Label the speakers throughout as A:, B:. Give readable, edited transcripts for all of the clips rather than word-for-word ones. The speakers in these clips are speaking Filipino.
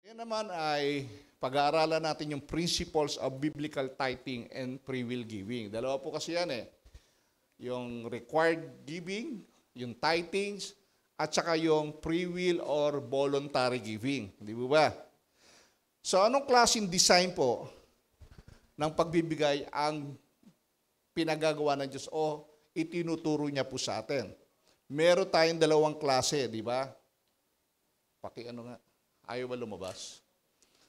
A: Yan naman ay pag-aaralan natin yung principles of biblical tithing and free will giving. Dalawa po kasi yan eh. Yung required giving, yung tithings, at saka yung free will or voluntary giving. Di ba? So anong klaseng design po ng pagbibigay ang pinagagawa ng Diyos o itinuturo niya po sa atin? Meron tayong dalawang klase, di ba? Ano nga? Ayaw ba lumabas?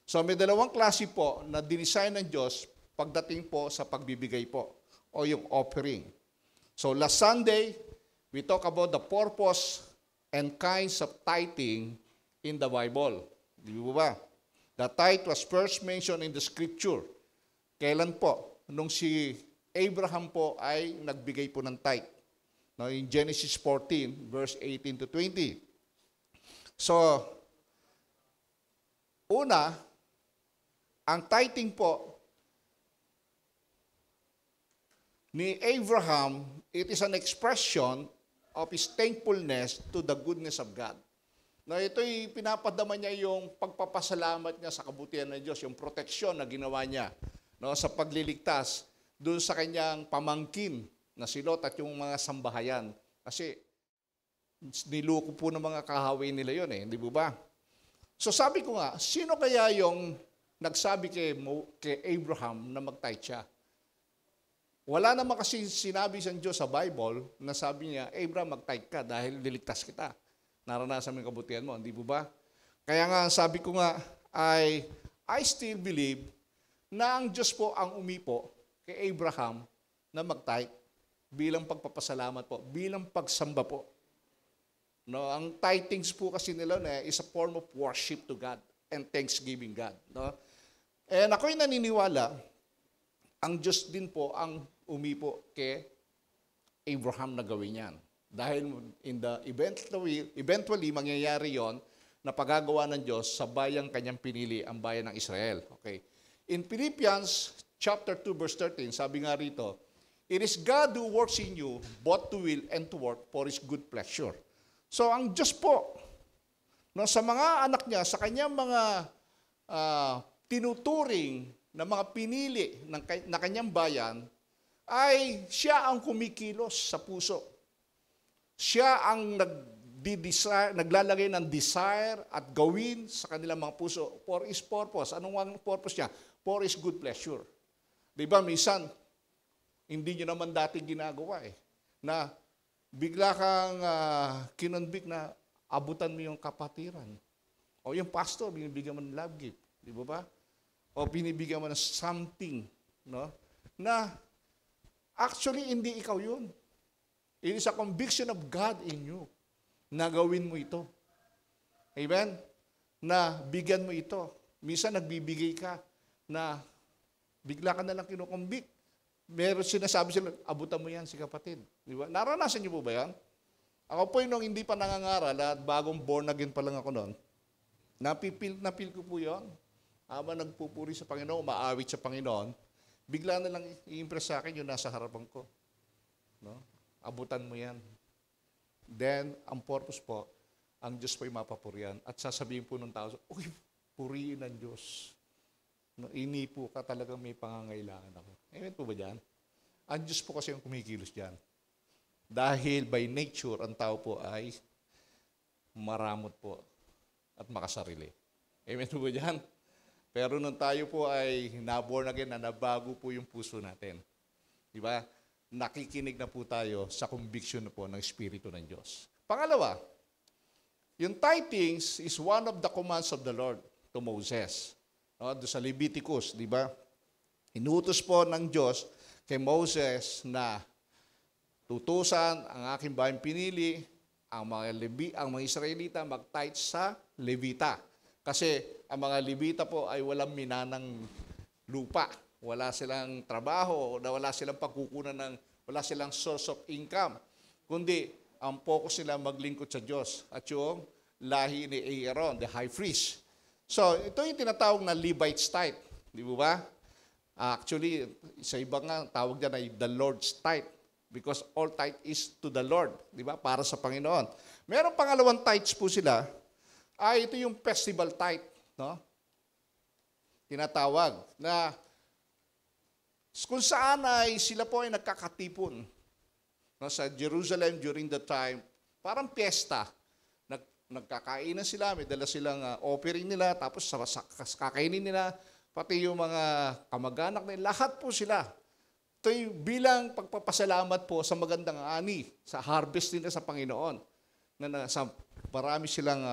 A: So may dalawang klase po na dinesign ng Diyos pagdating po sa pagbibigay po o yung offering. So last Sunday, we talk about the purpose and kinds of tithing in the Bible. Di ba? The tithe was first mentioned in the scripture. Kailan po? Nung si Abraham po ay nagbigay po ng tithe. No, in Genesis 14, verse 18 to 20. So, una, ang tithing po ni Abraham, it is an expression of his thankfulness to the goodness of God. Na ito'y pinapadama niya yung pagpapasalamat niya sa kabutihan ng Diyos, yung proteksyon na ginawa niya, no, sa pagliligtas doon sa kanyang pamangkin na si Lot at yung mga sambahayan. Kasi niluko po ng mga kahawi nila yun eh, di ba? So sabi ko nga, sino kaya yung nagsabi kay Abraham na mag-tithe siya? Wala naman kasi sinabi sa Diyos sa Bible na sabi niya, Abraham, mag-tithe ka dahil liligtas kita. Naranasan mo yung kabutihan mo, hindi ba? Kaya nga, sabi ko nga, I still believe na ang Diyos po ang umipo kay Abraham na mag-tithe bilang pagpapasalamat po, bilang pagsamba po. No, ang tithings po kasi nila is a form of worship to God and thanksgiving God. No? And ako'y naniniwala, ang Diyos din po ang umipo kay Abraham na gawin yan. Dahil eventually mangyayari yon na pagagawa ng Diyos sa bayang kanyang pinili, ang bayan ng Israel. Okay. In Philippians chapter 2 verse 13, sabi nga rito, it is God who works in you both to will and to work for His good pleasure. So ang Diyos po, no, sa mga anak niya, sa kanyang mga tinuturing na mga pinili na kanyang bayan, ay siya ang kumikilos sa puso. Siya ang naglalagay ng desire at gawin sa kanilang mga puso for His purpose. Anong ang purpose niya? For His good pleasure. Diba, minsan, hindi nyo naman dati ginagawa eh, na bigla kang kinonvict na abutan mo yung kapatiran. O yung pastor, binibigyan mo ng love gift. Di ba? O binibigyan mo ng something, no? Na actually hindi ikaw yun. It is a conviction of God in you na gawin mo ito. Amen? Na bigyan mo ito. Minsan nagbibigay ka na bigla ka na lang kinukonvict. Meron sinasabi sila, abutan mo yan si kapatid. Di ba? Naranasan niyo po ba yan? Ako po nung hindi pa nangangaral at bagong born again pa lang ako noon, napil ko po yun. Habang nagpupuri sa Panginoon, maawit sa Panginoon, bigla na lang i-impress sa akin yung nasa harapan ko. No? Abutan mo yan. Then, ang purpose po, ang Diyos po ay mapapurihan. At sasabihin po ng tao, uy, purihin ng Diyos. No, inipo ka talagang may pangangailangan ako. Amen po ba dyan? Ang Diyos po kasi yung kumikilos dyan. Dahil by nature, ang tao po ay maramot po at makasarili. Amen po ba dyan? Pero nung tayo po ay naborn again, na nabago po yung puso natin. Di ba? Nakikinig na po tayo sa conviction na po ng Espiritu ng Diyos. Pangalawa, yung tithings is one of the commands of the Lord to Moses. No, doon sa Leviticus, di ba? Inutos po ng Diyos kay Moses na tutusan ang aking bayang pinili, ang mga Israelita mag-tithe sa Levita. Kasi ang mga Levita po ay walang minanang lupa. Wala silang trabaho, wala silang pagkukunan wala silang source of income. Kundi ang focus nila maglingkod sa Diyos at yung lahi ni Aaron, the high priest. So, ito yung tinatawag na Levite's tithe. Di ba? Actually, sa iba nga, tawag dyan ay the Lord's tithe. Because all tithe is to the Lord. Di ba? Para sa Panginoon. Meron pangalawang tithes po sila. Ito yung festival tithe. No? tinatawag, na kung saan ay sila po ay nagkakatipon, no, sa Jerusalem during the time, parang piyesta. Nagkakainan sila, may dala silang offering nila, tapos kakainin nila, pati yung mga kamag-anak nila, lahat po sila. Ito'y bilang pagpapasalamat po sa magandang ani, sa harvest nila sa Panginoon. Marami silang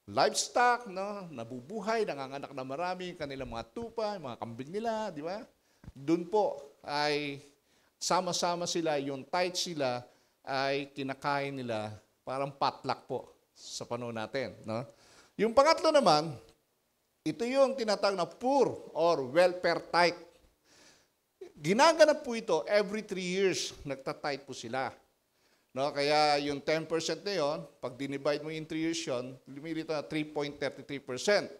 A: livestock, no, nabubuhay, nanganganak na marami, kanilang mga tupa, mga kambing nila, di ba? Doon po ay sama-sama sila, yung tithe sila ay kinakain nila, parang potluck po sa panahon natin. No? Yung pangatlo naman, ito yung tinatawag na poor or welfare tithe. Ginaganap po ito every 3 years, nagtatithe po sila. No? Kaya yung 10% na yun, pag dinivide mo in 3 years yun, lumilito na 3.33%.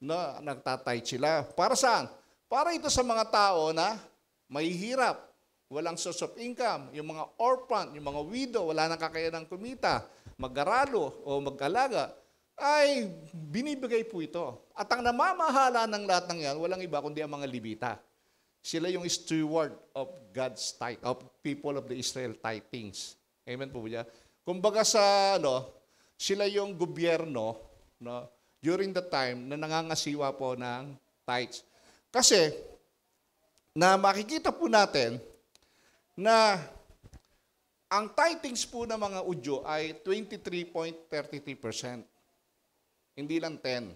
A: No? Nagtatithe sila. Para saan? Para ito sa mga tao na mahihirap, walang source of income, yung mga orphan, yung mga widow, wala nang kakayanang kumita, mag-aralo o mag-alaga, ay binibigay po ito. At ang namamahala ng lahat ng yan, walang iba kundi ang mga Levita. Sila yung steward of God's tithe, of people of the Israel tithings. Amen po ba? Kumbaga sila yung gobyerno, no, during the time na nangangasiwa po ng tithes. Kasi, na makikita po natin na ang tithings po ng mga Udyo ay 23.33%. Hindi lang 10.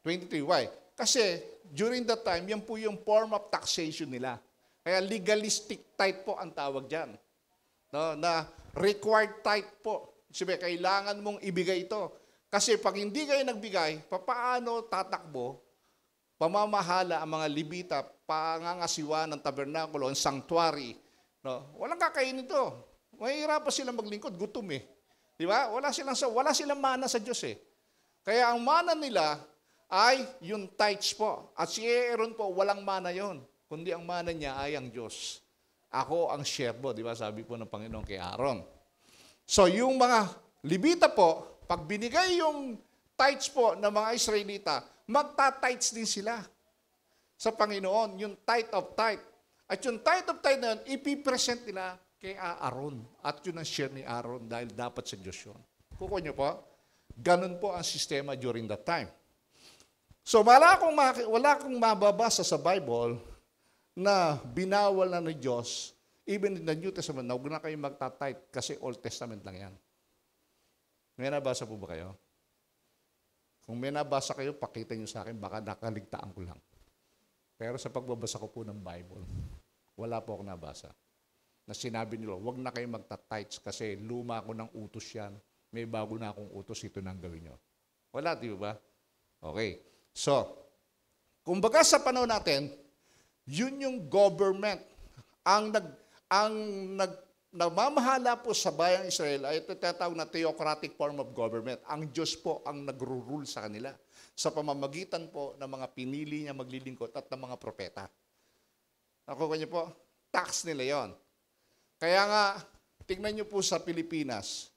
A: 23. Why? Kasi during that time, yan po yung form of taxation nila. Kaya legalistic tithe po ang tawag dyan. No, na required tithe po. Sabi, kailangan mong ibigay ito. Kasi pag hindi kayo nagbigay, paano tatakbo, pamamahala ang mga Levita, pangangasiwa ng tabernakulo, ang sanctuary. No? Walang kakainin ito. Mahirap pa silang maglingkod, gutom eh. Di ba? Wala silang mana sa Diyos eh. Kaya ang mana nila ay yung tithes po. At si Aaron po, walang mana yon, kundi ang mana niya ay ang Diyos. Ako ang siyerbo, di ba? Sabi po ng Panginoon kay Aaron. So yung mga Levita po, pag binigay yung tithes po ng mga Israelita, magta-tithes din sila sa Panginoon, yung tithe of tithe. At yung tithe of tithe na yun, ipipresent nila kay Aaron. At yun ang share ni Aaron dahil dapat sa Diyos yun. Kuko nyo po, ganun po ang sistema during that time. So wala akong mababasa sa Bible na binawal na ng Diyos, even in the New Testament, na huwag na kayo magta-tithe kasi Old Testament lang yan. May nabasa po ba kayo? Kung may nabasa kayo, pakita nyo sa akin, baka nakaligtaan ko lang. Pero sa pagbabasa ko po ng Bible, wala po akong nabasa na sinabi nila, huwag na kayo magta-tithes kasi luma ko ng utos yan. May bago na akong utos, ito nang gawin nyo. Wala, di ba? Okay. So, kumbaga sa panahon natin, yun yung government. Ang namamahala po sa bayang Israel ay ito tinatawag na theocratic form of government. Ang Diyos po ang nagro-rule sa kanila sa pamamagitan po ng mga pinili niya maglilingkod at ng mga propeta. Nakuha niyo po? Tax nila yon. Kaya nga, tingnan niyo po sa Pilipinas,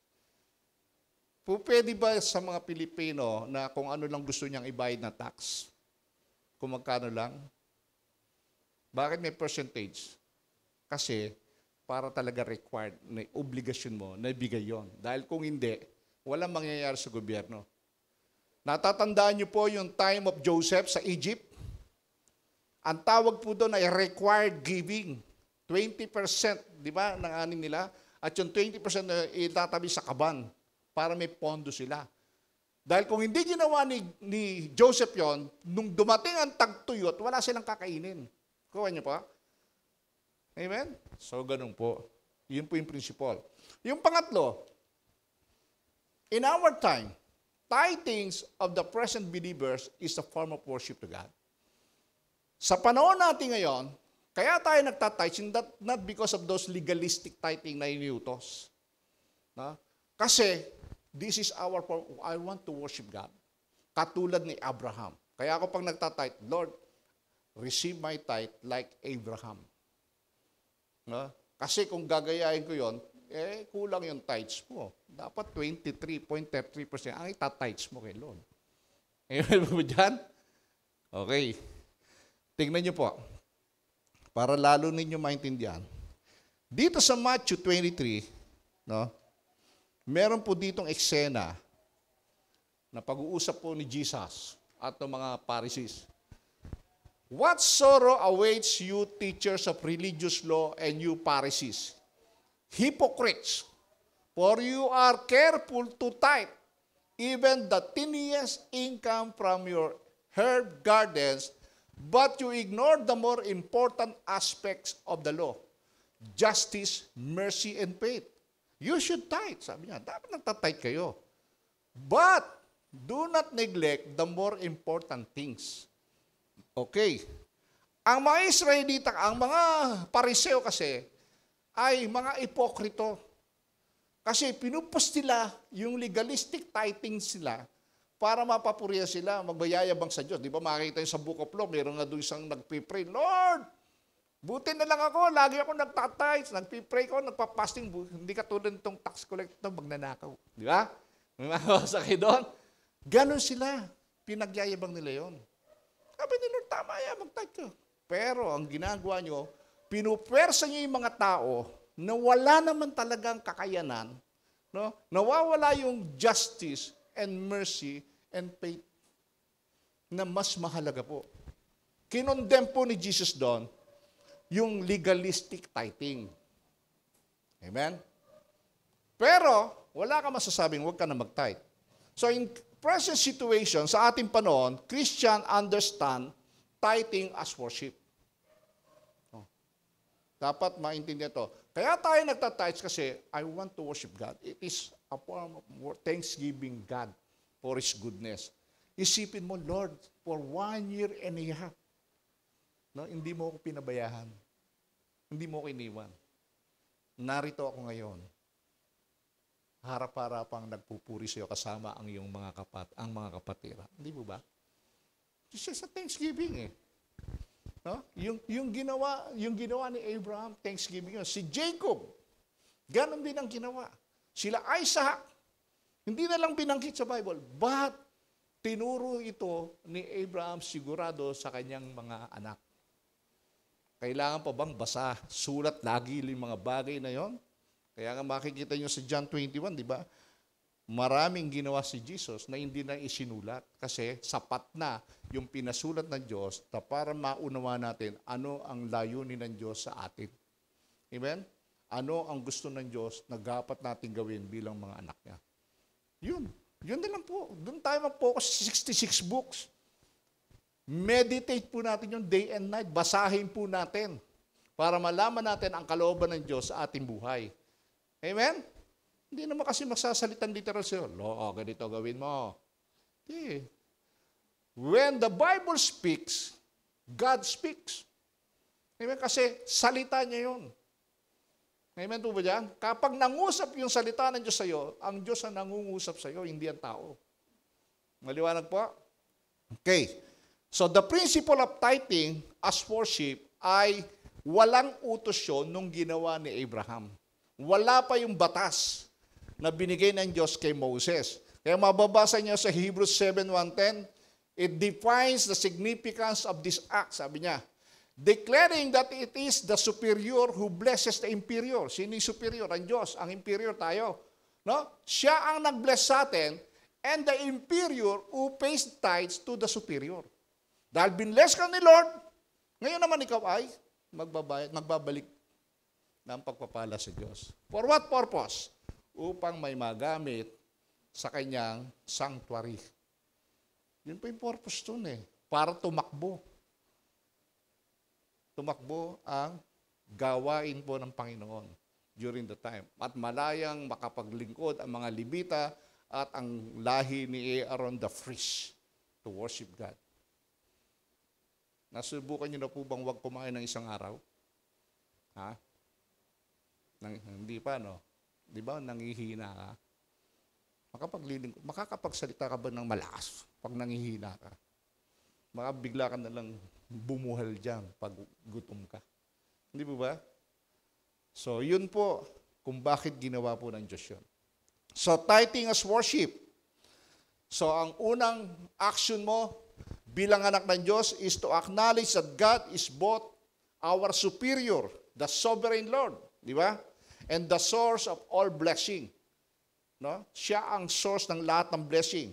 A: pwede ba sa mga Pilipino na kung ano lang gusto niyang ibayad na tax? Kung magkano lang? Bakit may percentage? Kasi para talaga required, na obligasyon mo na ibigay yon. Dahil kung hindi, walang mangyayari sa gobyerno. Natatandaan niyo po yung time of Joseph sa Egypt? Ang tawag po doon ay required giving. 20%, di ba, ng aning nila? At yung 20% na itatabi sa kaban para may pondo sila. Dahil kung hindi ginawa ni Joseph yon, nung dumating ang tagtuyot, wala silang kakainin. Kuha niyo pa? Amen? So, ganun po. Yun po yung principle. Yung pangatlo, in our time, tithings of the present believers is a form of worship to God. Sa panahon natin ngayon, kaya tayo nagtatithe, not because of those legalistic tithing na iniutos. No? Kasi, this is our form. I want to worship God. Katulad ni Abraham. Kaya ako pag nagtatithe, Lord, receive my tithe like Abraham. No? Kasi kung gagayahin ko yon, kulang yung tithes mo. Dapat 23.33% ang itatithes mo kay Lord. Amen mo dyan? Okay. Tingnan niyo po. Para lalo ninyo maintindihan. Dito sa Matthew 23, no, meron po ditong eksena na pag-uusap po ni Jesus at ng mga Pharisees. What sorrow awaits you, teachers of religious law, and you Pharisees? Hypocrites! For you are careful to tithe even the tiniest income from your herb gardens, but you ignore the more important aspects of the law, justice, mercy, and faith. You should tithe. Sabi niya, dapat nagtatithe kayo. But do not neglect the more important things. Okay. Ang mga Israelita, ang mga Pariseo kasi, ay mga ipokrito. Kasi pinupos nila yung legalistic tithing sila para mapapuriya sila, magbayayabang sa Diyos. Di ba makikita yung sa Book of Law, meron nga doon isang nagpipray, Lord, buti na lang ako, lagi ako nagtatithe, nagpipray ko, nagpapasting, hindi katulad nitong tax collector, magnanakaw. Di ba? May makawasa kayo doon. Ganon sila. Pinagyayabang nila yon. Sabi ni Lord, tama yan, mag-tithe ka. Pero ang ginagawa nyo, pinupwersa nyo yung mga tao na wala naman talagang kakayanan, no? Nawawala yung justice and mercy and faith na mas mahalaga po. Kinondem po ni Jesus doon yung legalistic tithing. Amen? Pero, wala ka masasabing huwag ka na mag-tithe. So, in present situation, sa ating panahon, Christian understand tithing as worship. Dapat maintindihan ito. Kaya tayo nagtatithe kasi, I want to worship God. It is a form of thanksgiving God for His goodness. Isipin mo, Lord, for 1 year and a half, no, hindi mo ako pinabayaan. Hindi mo ako iniwan. Narito ako ngayon. Harap-harapang nagpupuri sa iyo kasama ang iyong mga mga kapatira. Hindi mo ba? It's just a thanksgiving eh. No? Yung ginawa ni Abraham, thanksgiving yun. Si Jacob, ganon din ang ginawa. Sila Isaac, hindi na lang binanggit sa Bible, but tinuro ito ni Abraham sigurado sa kanyang mga anak. Kailangan pa bang basa, sulat lagi yung mga bagay na yon? Kaya nga makikita nyo sa John 21, di ba? Maraming ginawa si Jesus na hindi na isinulat kasi sapat na yung pinasulat ng Diyos na para maunawa natin ano ang layunin ng Diyos sa atin. Amen? Ano ang gusto ng Diyos na dapat natin gawin bilang mga anak niya. Yun. Yun na lang po. Doon tayo mag-focus sa 66 books. Meditate po natin yung day and night. Basahin po natin para malaman natin ang kalooban ng Diyos sa ating buhay. Amen? Hindi naman kasi magsasalitan literal sa'yo. Ganito gawin mo. Okay. When the Bible speaks, God speaks. Amen? Kasi salita niya yun. Amen po ba dyan? Kapag nangusap yung salita ng Diyos sa'yo, ang Diyos ang nangungusap sa'yo, hindi ang tao. Maliwanag po? Okay. So the principle of tithing as worship ay walang utos yun nung ginawa ni Abraham. Wala pa yung batas na binigay ng Diyos kay Moses. Kaya mababasa niyo sa Hebrews 7:1-10, it defines the significance of this act, sabi niya, declaring that it is the superior who blesses the inferior. Sino yung superior? Ang Diyos. Ang inferior tayo. No? Siya ang nag-bless sa atin, and the inferior who pays tithes to the superior. Dahil binless ka ni Lord, ngayon naman ikaw ay magbabalik ng pagpapala sa Diyos. For what purpose? Upang may magamit sa kanyang sanctuary. Yun po yung purpose dun eh. Para tumakbo. Tumakbo ang gawain po ng Panginoon during the time. At malayang makapaglingkod ang mga Levita at ang lahi ni Aaron the priest to worship God. Nasubukan niyo na po bang huwag kumain ng isang araw? Ha? Hindi pa, no? Di ba, nangihina ka? Makakapagsalita ka ba ng malakas pag nangihina ka? Baka bigla ka na lang bumuhal dyan pag gutom ka. Hindi po ba? So, yun po kung bakit ginawa po ng Diyos yun. So, tithing as worship. So, ang unang action mo, bilang anak ng Diyos is to acknowledge that God is both our superior, the sovereign Lord, di ba? And the source of all blessing. No? Siya ang source ng lahat ng blessing.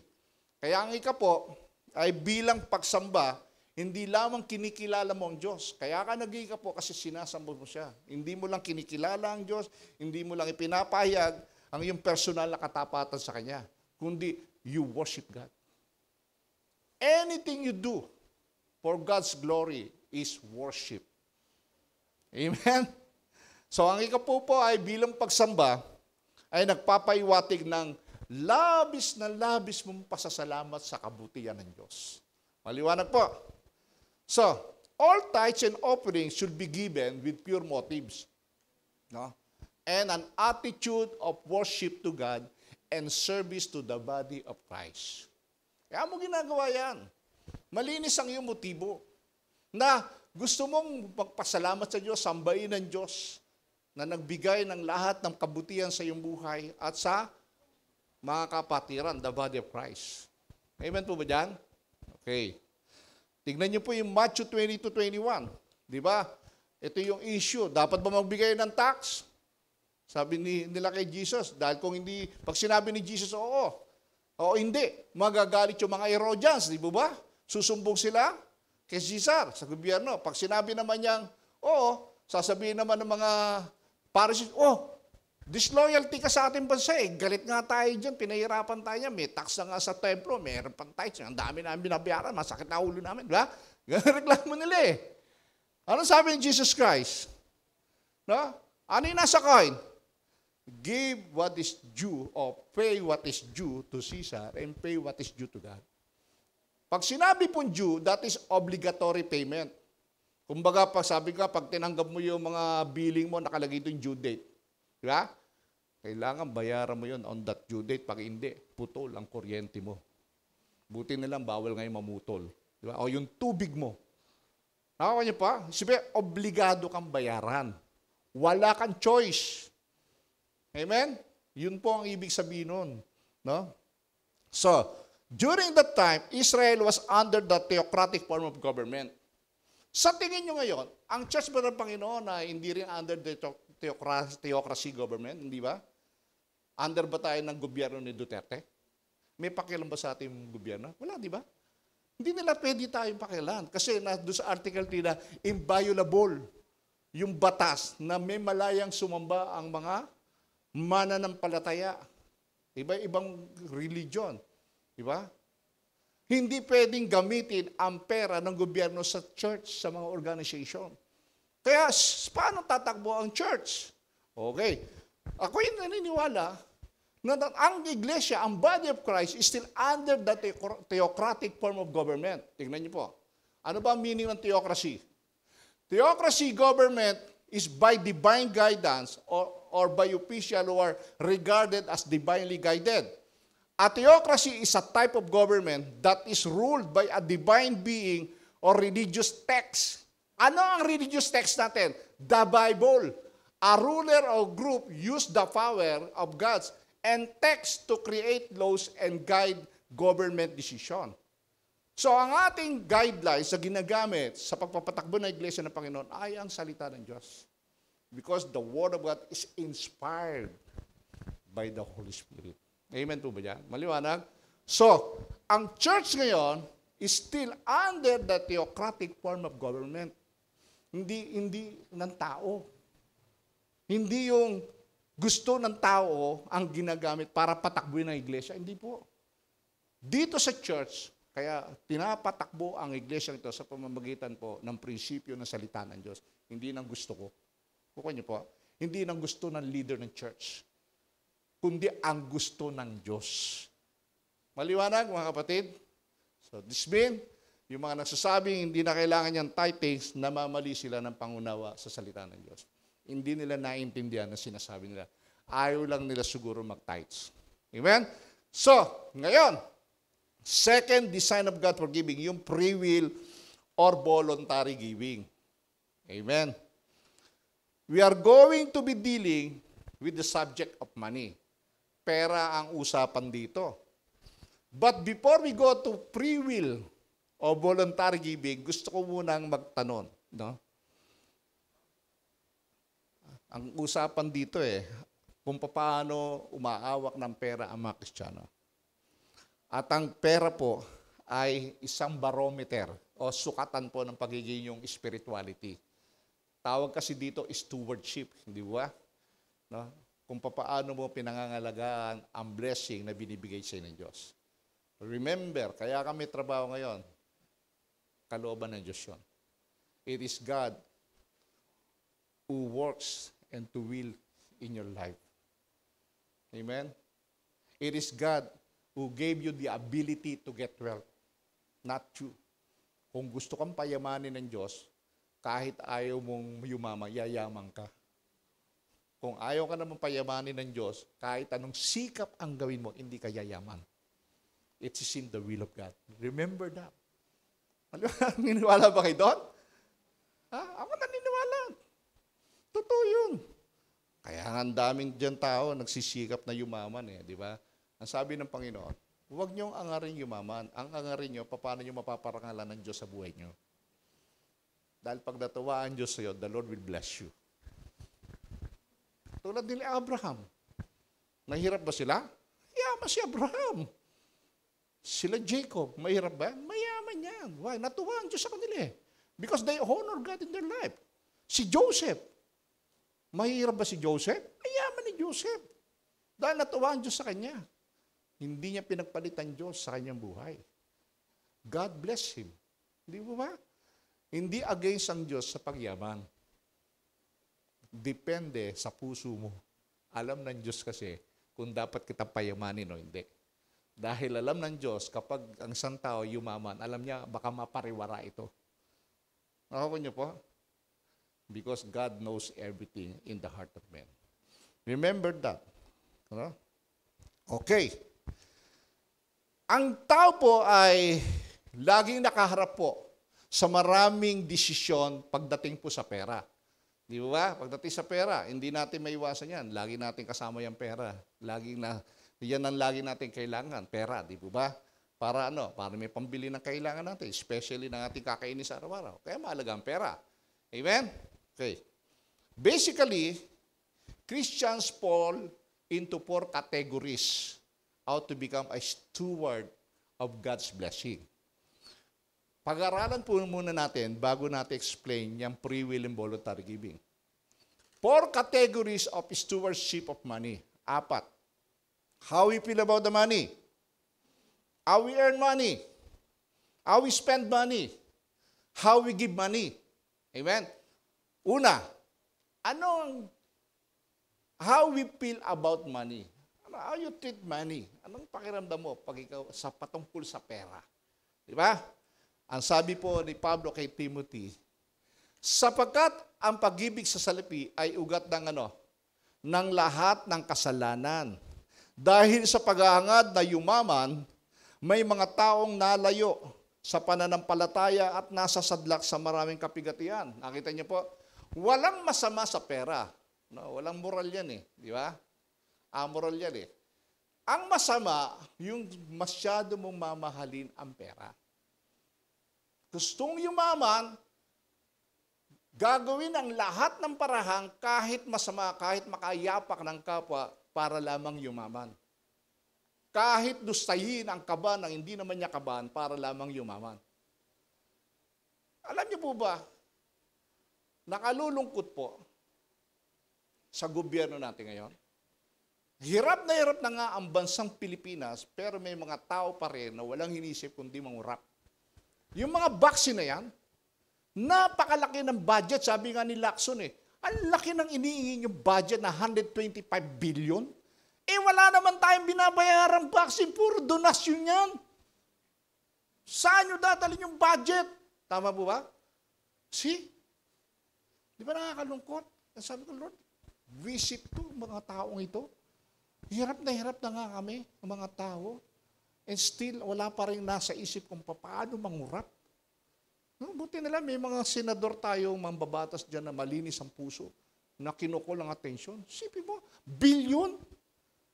A: Kaya ang ikapo ay bilang pagsamba, hindi lamang kinikilala mo ang Diyos. Kaya ka nag-ikapo kasi sinasamba mo siya. Hindi mo lang kinikilala ang Diyos, hindi mo lang ipinapahayag ang iyong personal na katapatan sa Kanya, kundi you worship God. Anything you do for God's glory is worship. Amen? So ang ikapo po ay bilang pagsamba, ay nagpapaiwatig ng labis na labis mong pasasalamat sa kabutihan ng Diyos. Maliwanag po. So, all tithes and offerings should be given with pure motives. No? And an attitude of worship to God and service to the body of Christ. Kaya mo ginagawa yan. Malinis ang iyong motibo. Na gusto mong magpasalamat sa Diyos, sambahin ng Diyos na nagbigay ng lahat ng kabutihan sa iyong buhay at sa mga kapatiran, the body of Christ. Amen po ba dyan? Okay. Tignan niyo po yung Matthew 20-21. Di ba? Ito yung issue. Dapat ba magbigay ng tax? Sabi nila kay Jesus. Dahil kung hindi, pag sinabi ni Jesus, oo. O hindi. Magagalit yung mga Herodians. Di ba? Susumbong sila kay Caesar sa gobyerno. Pag sinabi naman niyang, oo, sasabihin naman ng mga Pharisees, disloyalty ka sa ating bansa eh. Galit nga tayo dyan, pinahirapan tayo niya. May tax na nga sa templo, mayroon pang tithes. Ang dami namin binabayaran, masakit na ulo namin. Diba? Reklamo nila eh. Ano sabi ni Jesus Christ? No? Ano yung nasa coin? Give what is due or pay what is due to Caesar and pay what is due to God. Pag sinabi pong due, that is obligatory payment. Kumbaga, sabi ka, pag tinanggap mo yung mga billing mo, nakalagay ito yung due date. Di ba? Kailangan bayaran mo yun on that due date. Pag hindi, putol ang kuryente mo. Buti nilang bawal ngayon mamutol. Di ba? O yung tubig mo. Nakakanya niyo pa? Sabi, obligado kang bayaran. Wala kang choice. Amen? Yun po ang ibig sabihin nun. No? So, during that time, Israel was under the theocratic form of government. Sa tingin nyo ngayon, ang church ba ng Panginoon na hindi rin under the theocracy government, hindi ba? Under ba tayo ng gobyerno ni Duterte? May pakialam ba sa ating gobyerno? Wala, di ba? Hindi nila pwede tayong pakialam. Kasi doon sa article 3 na inviolable yung batas na may malayang sumamba ang mga mananampalataya. Iba-ibang religion. Di ba? Hindi pwedeng gamitin ang pera ng gobyerno sa church, sa mga organization. Kaya, paano tatakbo ang church? Okay. Ako yung naniniwala na ang iglesia, ang body of Christ is still under the theocratic form of government. Tingnan niyo po. Ano ba ang meaning ng theocracy? Theocracy government is by divine guidance or by official who are regarded as divinely guided. A theocracy is a type of government that is ruled by a divine being or religious text. Ano ang religious text natin? The Bible. A ruler or group use the power of God's and text to create laws and guide government decision. So ang ating guidelines na ginagamit sa pagpapatakbo ng Iglesia ng Panginoon ay ang salita ng Diyos. Because the Word of God is inspired by the Holy Spirit. Amen po ba dyan? Maliwanag? So, ang church ngayon is still under the theocratic form of government. Hindi ng tao. Hindi yung gusto ng tao ang ginagamit para patakbuhin ang iglesia. Hindi po. Dito sa church, kaya tinapatakbo ang iglesia ito sa pamamagitan po ng prinsipyo ng salita ng Diyos. Hindi ng gusto ko. Kukuha niyo po. Hindi ng gusto ng leader ng church, kundi ang gusto ng Diyos. Maliwanag, mga kapatid? So, this means, yung mga nagsasabing hindi na kailangan yung tithes, namamali sila ng pangunawa sa salita ng Diyos. Hindi nila naintindihan na sinasabi nila. Ayaw lang nila siguro mag-tithes. Amen? So, ngayon, second design of God for giving, yung free will or voluntary giving. Amen? We are going to be dealing with the subject of money. Pera ang usapan dito. But before we go to free will o voluntary giving, gusto ko munang magtanong. No? Ang usapan dito kung paano umaawak ng pera ang mga Kristiyano. At ang pera po ay isang barometer o sukatan po ng pagiging yung spirituality. Tawag kasi dito stewardship, hindi ba? No? Kung paano mo pinangangalagaan ang blessing na binibigay sa ng Diyos. Remember, kaya kami trabaho ngayon, kalooban ng Diyos yun. It is God who works and to will in your life. Amen? It is God who gave you the ability to get wealth, not you. Kung gusto kang payamanin ng Diyos, kahit ayaw mong yumaman, yayaman ka. Kung ayaw ka naman payamanin ng Diyos, kahit anong sikap ang gawin mo, hindi ka yayaman. It is in the will of God. Remember that. Naniniwala ba kayo doon? Ako naniniwala. Totoo yun. Kaya nga ang daming dyan tao, nagsisikap na yumaman di ba? Ang sabi ng Panginoon, huwag niyong angarin yumaman. Ang angarin niyo, paano niyo mapaparangalan ng Diyos sa buhay niyo. Dahil pag natuwa ang Diyos sa iyo, the Lord will bless you. Tulad nila Abraham. Nahirap ba sila? Yaman si Abraham. Sila Jacob, mahirap ba? Mayaman yan. Why? Natuwa ang Diyos sa kanila Because they honor God in their life. Si Joseph, mahirap ba si Joseph? Mayaman ni Joseph. Dahil natuwa ang Diyos sa kanya. Hindi niya pinagpalitan Diyos sa kanyang buhay. God bless him. Hindi mo ba? Hindi against ang Diyos sa pagyaman. Depende sa puso mo. Alam ng Diyos kasi kung dapat kita payamanin o hindi. Dahil alam ng Diyos, kapag ang isang tao yumaman, alam niya baka mapariwara ito. Nakakon niyo po? Because God knows everything in the heart of man. Remember that. Okay. Ang tao po ay laging nakaharap po sa maraming desisyon pagdating po sa pera. Di ba? Pagdating sa pera, hindi natin maiwasan yan. Lagi natin kasama yung pera. Yan ang lagi natin kailangan, pera, di ba? Para Para may pambili ng kailangan natin, especially ng ating kakainin sa araw-araw. Kaya mahalaga ang pera. Amen? Okay. Basically, Christians fall into 4 categories how to become a steward of God's blessing. Pag-aralan po muna natin bago natin explain yung free will and voluntary giving. 4 categories of stewardship of money. 4. How we feel about the money. How we earn money. How we spend money. How we give money. Amen? Una, how we feel about money. How you treat money. Anong pakiramdam mo pag ikaw sa patungkol sa pera? Di ba? Ang sabi po ni Pablo kay Timothy, sapagkat ang pag-ibig sa salapi ay ugat ng lahat ng kasalanan. Dahil sa paghahangad na yumaman, may mga taong nalayo sa pananampalataya at nasasadlak sa maraming kapigatian. Nakita niyo po, walang masama sa pera. Walang moral yan di ba? Amoral yan Ang masama, yung masyado mong mamahalin ang pera. Gustong yumaman, gagawin ang lahat ng parahang kahit masama, kahit makayapak ng kapwa para lamang yumaman. Kahit dustahin ang kaba ng hindi naman niya kabahan para lamang yumaman. Alam niyo po ba, nakalulungkot po sa gobyerno natin ngayon. Hirap na nga ang bansang Pilipinas, pero may mga tao pa rin na walang inisip kundi mangurap. Yung mga vaccine na yan, napakalaki ng budget, sabi nga ni Lacson ang laki ng iniingin yung budget na 125 billion. Wala naman tayong binabayarang vaccine, puro donasyon yan. Saan nyo dadalhin yung budget? Tama po ba? See? Di ba nakakalungkot? Sabi ko, Lord, visit to mga taong ito. Hirap na nga kami, ang mga tao. And still, wala pa rin nasa isip kung paano mangurap. Buti nila, may mga senador tayong mambabatas dyan na malinis ang puso, na kinukul ang atensyon. Sipin mo, bilyon?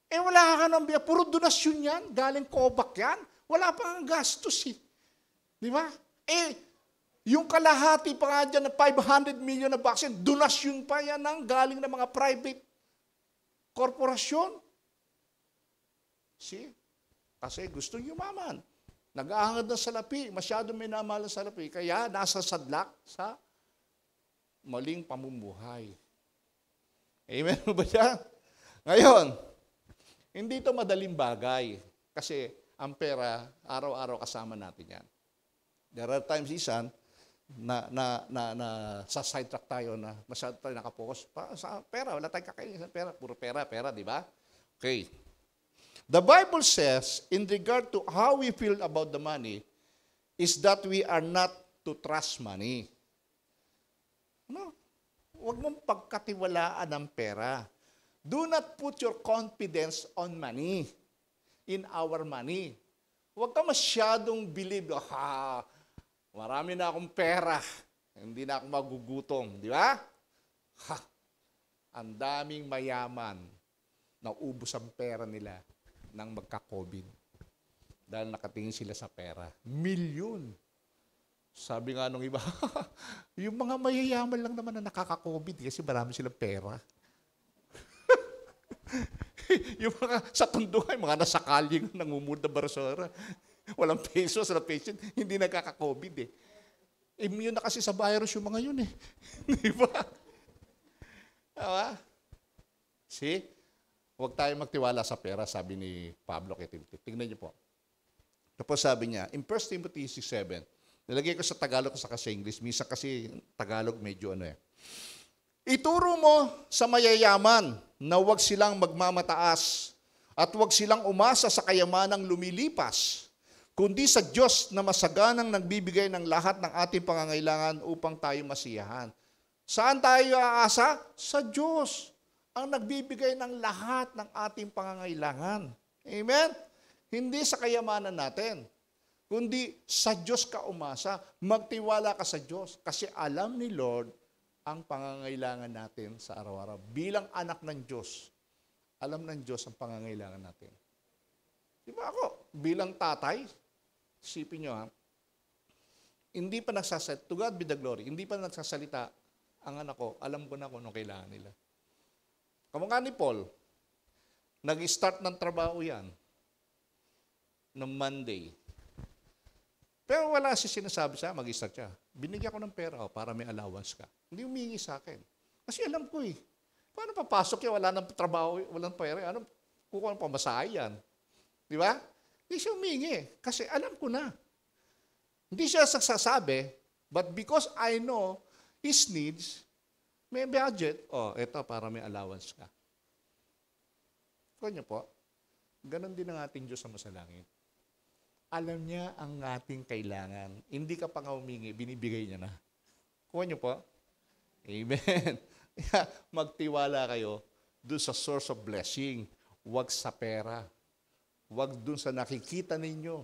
A: Wala ka nang biya. Puro donasyon yan. Galing COVAC yan. Wala pa ang gastos Di ba? Yung kalahati pa nga dyan na 500 million na vaccine, donasyon pa yan ng galing ng mga private korporasyon. See? Kasi gusto yumaman. Nag-aangad ng salapi, masyado minamahal ng salapi, kaya nasa sadlak sa maling pamumuhay. Amen ba yan? Ngayon, hindi ito madaling bagay kasi ang pera, araw-araw kasama natin yan. There are times, isan, sa sidetrack tayo na masyado tayo nakapokus sa pera. Wala tayong kakainin sa pera. Puro pera, di ba? Okay. The Bible says, in regard to how we feel about the money, is that we are not to trust money. No? Huwag mong pagkatiwalaan ng pera. Do not put your confidence on money, in our money. Huwag ka masyadong believe, marami na akong pera, hindi na ako magugutom, di ba? Ang daming mayaman na ubos ang pera nila nang magka-COVID. Dahil nakatingin sila sa pera. Milyon. Sabi nga nung iba, yung mga mayayaman lang naman na nakaka-COVID kasi marami silang pera. Yung mga sa tunduhan, mga nasa kalyeng nangumud na barasora. Walang pesos, walang patient, hindi nagkaka-COVID eh. Immune na kasi sa virus yung mga yun eh. Di ba? Diba? See? Huwag tayo magtiwala sa pera, sabi ni Pablo kay Timothy. Tingnan niyo po. Tapos sabi niya, in 1 Timothy 6:7, nilagay ko sa Tagalog sa kasi English, minsan kasi Tagalog medyo Ituro mo sa mayayaman na huwag silang magmamataas at huwag silang umasa sa kayamanang lumilipas, kundi sa Diyos na masaganang nagbibigay ng lahat ng ating pangangailangan upang tayo masiyahan. Saan tayo aasa? Sa Diyos, ang nagbibigay ng lahat ng ating pangangailangan. Amen? Hindi sa kayamanan natin, kundi sa Diyos ka umasa. Magtiwala ka sa Diyos kasi alam ni Lord ang pangangailangan natin sa araw-araw. Bilang anak ng Diyos, alam ng Diyos ang pangangailangan natin. Di ba ako, bilang tatay, isipin nyo hindi pa nagsasalita, to God be the glory, hindi pa nagsasalita ang anak ko, alam ko na kung anong kailangan nila. Kamukha ni Paul, nag-start ng trabaho yan, ng Monday. Pero wala siya sinasabi sa mag-start siya. Binigyan ko ng pera para may allowance ka. Hindi humingi sa akin. Kasi alam ko paano papasok yan? Wala nang trabaho, walang pera. Kukuha ng pamasahe yan. Di ba? Hindi siya humingi. Kasi alam ko na. Hindi siya sasabi, but because I know his needs, may budget. Ito para may allowance ka. Kuha niyo po, ganon din ang ating Diyos sa masalangit. Alam niya ang ating kailangan. Hindi ka pa nga humingi, binibigay niya na. Kuha niyo po. Amen. Magtiwala kayo doon sa source of blessing. Huwag sa pera. Huwag doon sa nakikita ninyo.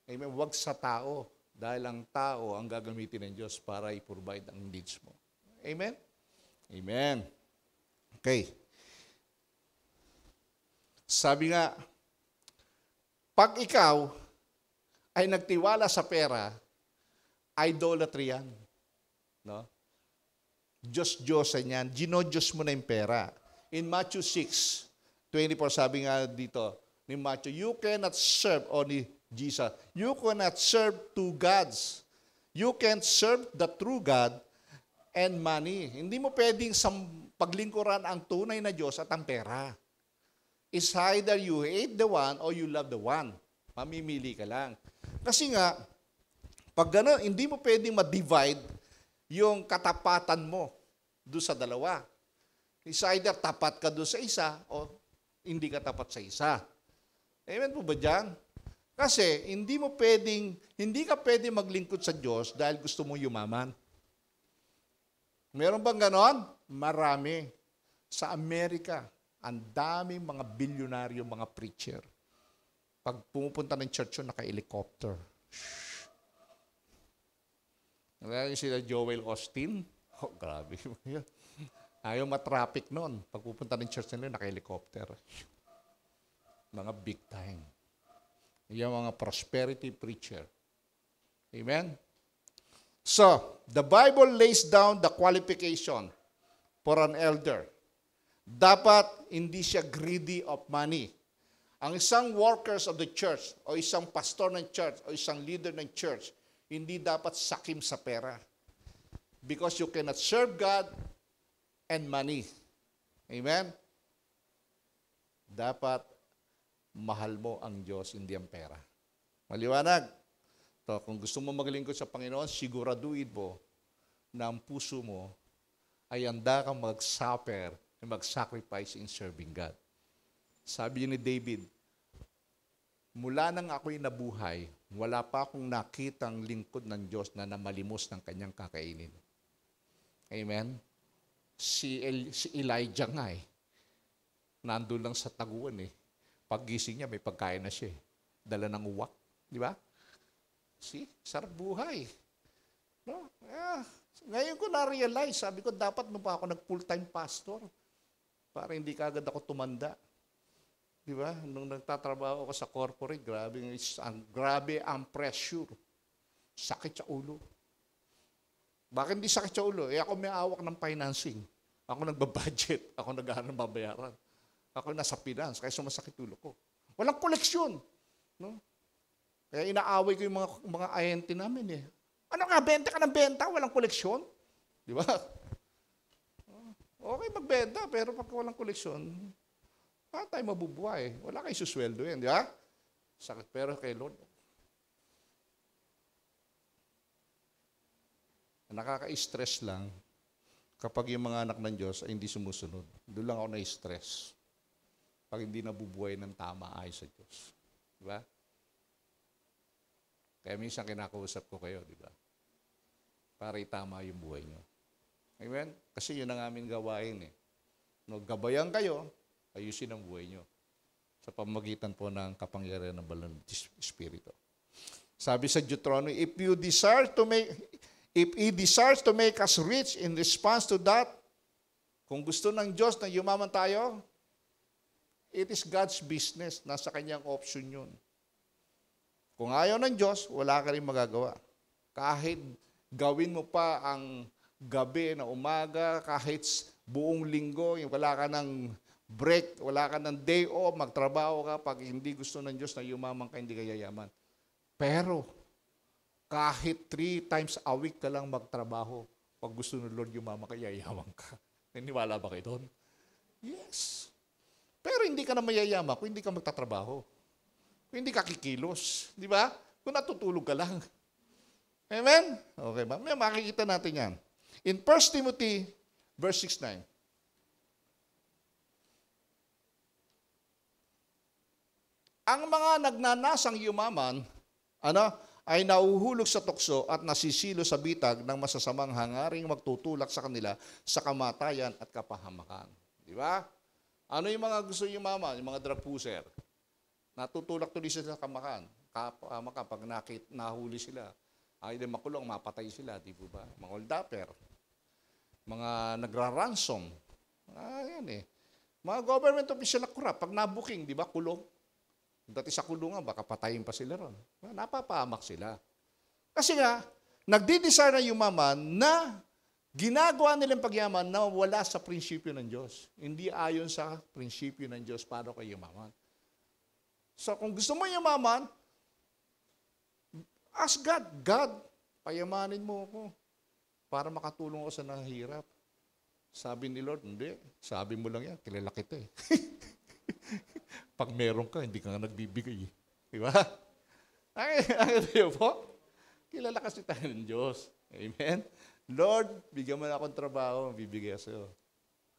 A: Amen. Huwag sa tao. Dahil ang tao ang gagamitin ng Diyos para i-provide ang needs mo. Amen? Amen. Okay. Sabi nga, pag ikaw ay nagtiwala sa pera, idolatry yan. No? Diyos-Diyosan yan. Gino-Diyos mo na yung pera. In Matthew 6:24, sabi nga dito ni Matthew, you cannot serve, o ni Jesus, you cannot serve two gods. You can serve the true God and money. Hindi mo pwedeng paglingkuran ang tunay na Diyos at ang pera. It's either you hate the one or you love the one. Mamimili ka lang. Kasi nga, pag gano'n, hindi mo pwedeng ma-divide yung katapatan mo doon sa dalawa. It's either tapat ka doon sa isa o hindi ka tapat sa isa. Amen po ba dyan? Kasi hindi ka pwedeng maglingkod sa Diyos dahil gusto mong yumaman. Meron bang gano'n? Marami. Sa Amerika, ang daming mga bilyonaryo, mga preacher. Pag pumupunta ng church yun, naka-helicopter. Nalala niyo sila Joel Austin? Oh, grabe. Ayaw matraffic noon. Pag pupunta ng church nila, naka-helicopter. Mga big time. Yung mga prosperity preacher. Amen? So, the Bible lays down the qualification for an elder. Dapat hindi siya greedy of money. Ang isang workers of the church, o isang pastor ng church, o isang leader ng church, hindi dapat sakim sa pera. Because you cannot serve God and money. Amen? Dapat mahal mo ang Diyos, hindi ang pera. Maliwanag. So, kung gusto mo maglingkod sa Panginoon, siguraduhin mo na ang puso mo ay handa kang mag-suffer and mag-sacrifice in serving God. Sabi ni David, mula nang ako'y nabuhay, wala pa akong nakitang lingkod ng Diyos na namalimos ng kanyang kakainin. Amen? Si Elijah nga nandun lang sa taguan Paggising niya, may pagkain na siya Dala ng uwak. Di ba? Sarap buhay. No? Ngayon ko na-realize, sabi ko, dapat mo pa ako nag-full-time pastor para hindi kagad ako tumanda. Di ba? Nung nagtatrabaho ako sa corporate, grabe ang pressure. Sakit sa ulo. Bakit hindi sakit sa ulo? Ako may awak ng financing. Ako nagbabudget. Ako naghahanap ng babayaran. Ako nasa finance, kaya sumasakit ulo ko. Walang koleksyon. No? Kaya inaaway ko yung mga ahente namin Ano nga, benta ka ng benta, walang koleksyon? Di ba? Okay magbenta, pero pag walang koleksyon, paano tayo mabubuhay? Wala kayo susweldo di ba? Sakit, pero kay Lord. Nakaka-stress lang kapag yung mga anak ng Diyos ay hindi sumusunod. Doon lang ako na-stress. Pag hindi nabubuhay ng tama ay sa Diyos. Di ba? Kaya minsan kinakausap ko kayo, di ba? Para itama yung buhay nyo. Amen? Kasi yun ang aming gawain No, gabayan kayo, ayusin ang buhay nyo. Sa pamagitan po ng kapangyarihan ng Banal na Espiritu. Sabi sa Deuteronomy, if He desires to make us rich in response to that, kung gusto ng Diyos na yumaman tayo, it is God's business. Nasa kanyang option yun. Kung ayaw ng Diyos, wala ka rin magagawa. Kahit gawin mo pa ang gabi na umaga, kahit buong linggo, wala ka ng break, wala ka ng day off, magtrabaho ka, pag hindi gusto ng Diyos na yumaman ka, hindi ka yayaman. Pero, kahit 3 times a week ka lang magtrabaho, pag gusto ng Lord yumaman ka, yayaman ka. Naniwala ba kayo doon? Yes. Pero hindi ka na mayayaman kung hindi ka magtatrabaho. Kung hindi ka kikilos. Di ba? Kung natutulog ka lang. Amen? Okay ba? May makikita natin yan. In 1 Timothy, verse 6-9. Ang mga nagnanasang yumaman, ay nauhulog sa tukso at nasisilo sa bitag ng masasamang hangaring magtutulak sa kanila sa kamatayan at kapahamakan. Di ba? Ano yung mga gusto yumaman? Yung mga drug pusher. Natutulak tuloy sila sa kapahamakan. Pag nahuli sila, ay din makulong, mapatay sila. Di ba? Mga oldapper. Mga nagra-ransom. Yan Mga government official na kurap. Pag nabuking, di ba, kulong. Dati sa kulungan, baka patayin pa sila ron. Napapahamak sila. Kasi nga, nagdi-desire na yumaman na ginagawa nilang pagyaman na wala sa prinsipyo ng Diyos. Hindi ayon sa prinsipyo ng Diyos para kayo yumaman. So kung gusto mo yumaman, ask God, God, payamanin mo ako para makatulong ako sa nahihirap. Sabi ni Lord, hindi. Sabi mo lang yan, kilala kita Pag meron ka, hindi ka nga nagbibigay. Di ba? Ang tayo po, kilala kasi tayo ng Diyos. Amen? Lord, bigyan mo na akong trabaho, bibigay ako sa'yo.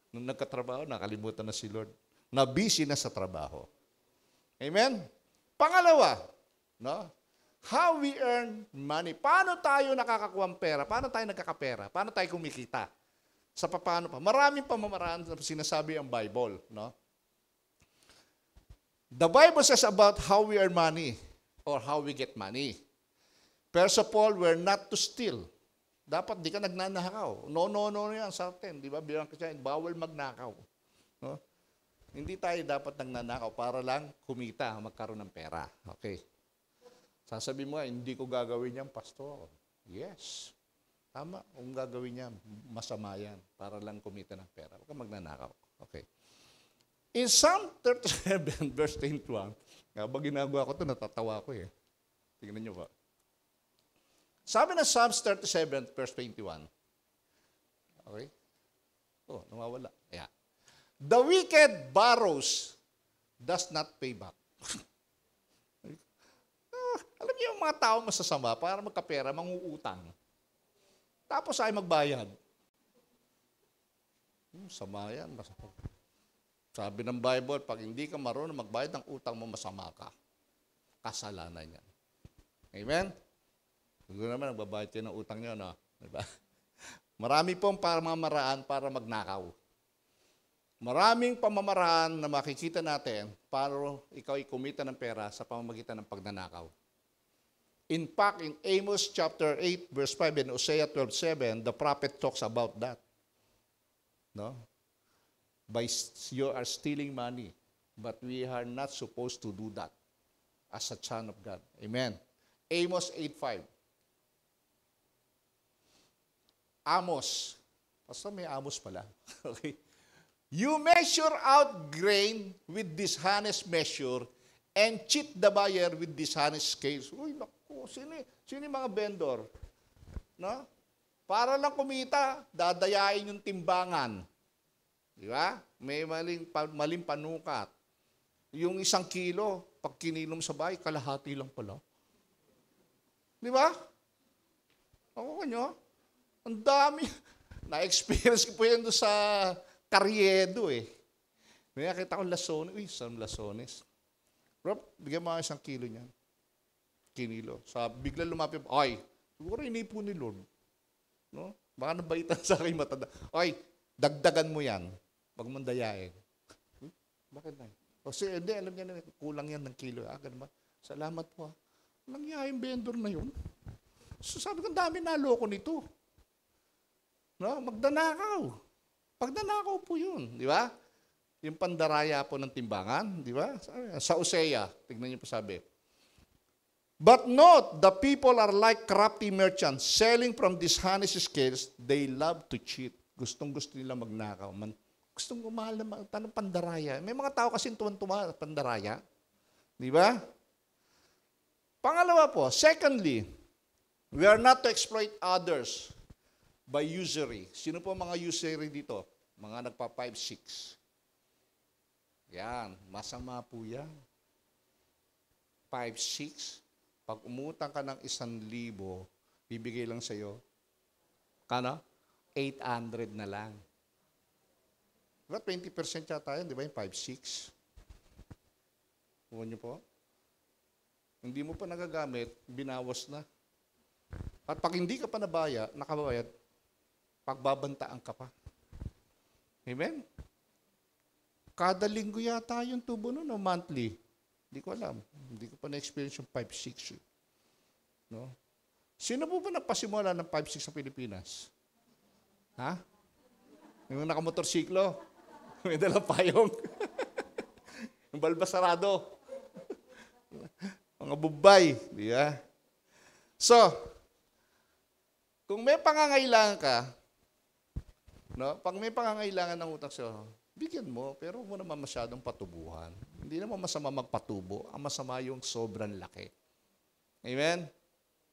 A: Nung nagkatrabaho, nakalimutan na si Lord. Na-busy na sa trabaho. Amen? Pangalawa, how we earn money. Paano tayo nakakakuha ng pera? Paano tayo nagkakapera? Paano tayo kumikita? Sa paano pa? Maraming pamamaraan na sinasabi ang Bible. The Bible says about how we earn money or how we get money. First of all, we're not to steal. Dapat di ka nagnanakaw. No yan sa atin. Di ba? Bilang kasi bawal magnakaw. Hindi tayo dapat nagnanakaw para lang kumita, magkaroon ng pera. Okay. Sasabihin mo, hindi ko gagawin yan, pastor. Yes. Tama, kung gagawin niya, masama yan para lang kumita ng pera. Huwag kang magnanakaw. Okay. In Psalm 37, verse 21, habang ginagawa ko ito, natatawa ko eh. Tingnan niyo ba? Sabi ng Psalms 37, verse 21. Okay? Oh, nawawala. Yeah. The wicked borrows, does not pay back. Alam niyo yung mga tao masasama, para magkapera, manguutang. Tapos ay magbayad. Sama yan. Sabi ng Bible, pag hindi ka marunong magbayad ng utang mo, masama ka. Kasalanan yan. Amen? Siguro naman, nagbabayad kayo ng utang nyo, no? Diba? Marami pong pamamaraan para magnakaw. Maraming pamamaraan na makikita natin para ikaw ay kumita ng pera sa pamamagitan ng pagnanakaw. In fact, in Amos chapter 8, verse 5 and Hosea 12:7, the prophet talks about that. No? You are stealing money, but we are not supposed to do that as a son of God. Amen. Amos 8:5. Amos. Basta may Amos pala. Okay. You measure out grain with dishonest measure and cheat the buyer with dishonest scales. Uy, naku, sino yung mga vendor? No? Para lang kumita, dadayain yung timbangan. Di ba? May maling panukat. Yung 1 kilo, pag kinilom sa bahay, kalahati lang pala. Di ba? Ako kanyo, ang dami. Na-experience ko po yan doon sa Carriedo eh. May nakita ko lasones. Uy, saan lasones? Rob, bigyan mo 1 kilo niyan. Kinilo. Bigla lumapit. Ay, siguro inipo ni Lord. No? Baka nabaitan sa akin matanda. Ay, dagdagan mo yan. Pag mong dayain. Bakit na? Kasi hindi, alam niya na, kulang yan ng kilo. Ganun ba? Salamat po. Nangyayang vendor na yun. So sabi ko, dami naloko nito. No? Magdanakaw. Pagdanakaw po yun. Di ba? Yung pandaraya po ng timbangan. Di ba? Sa Hosea, tignan niyo po sabi. But note, the people are like crafty merchants, selling from dishonest scales. They love to cheat. Gustong-gusto nila magnakaw. Gustong umahal na pandaraya. May mga tao kasi tuwan-tuwa pandaraya. Di ba? Pangalawa po, secondly, we are not to exploit others by usury. Sino po mga usury dito? Mga nagpa 5-6. Yan, masama po yan. 5-6. Pag umutang ka ng 1,000, bibigay lang sa'yo, kano? 800 na lang. Diba 20% yata yun, di ba yung 5-6? Huwag niyo po? Hindi mo pa nagagamit, binawas na. At pag hindi ka pa nakabayad, pagbabantaan ka pa. Amen? Kada linggo yata yung tubo nun, o monthly. Hindi ko alam. Hindi ko pa na-experience yung 5-6. No? Sino po ba nagpasimula ng 5-6 sa Pilipinas? Ha? Yung nakamotorsiklo? May dalang payong? Yung balbasarado? Mga bubay. Di ba? So, kung may pangangailangan ka, no? Pag may pangangailangan ng utang sa'yo, bigyan mo, pero huwag mo naman masyadong patubuhan. Hindi naman masama magpatubo. Ang masama yung sobrang laki. Amen?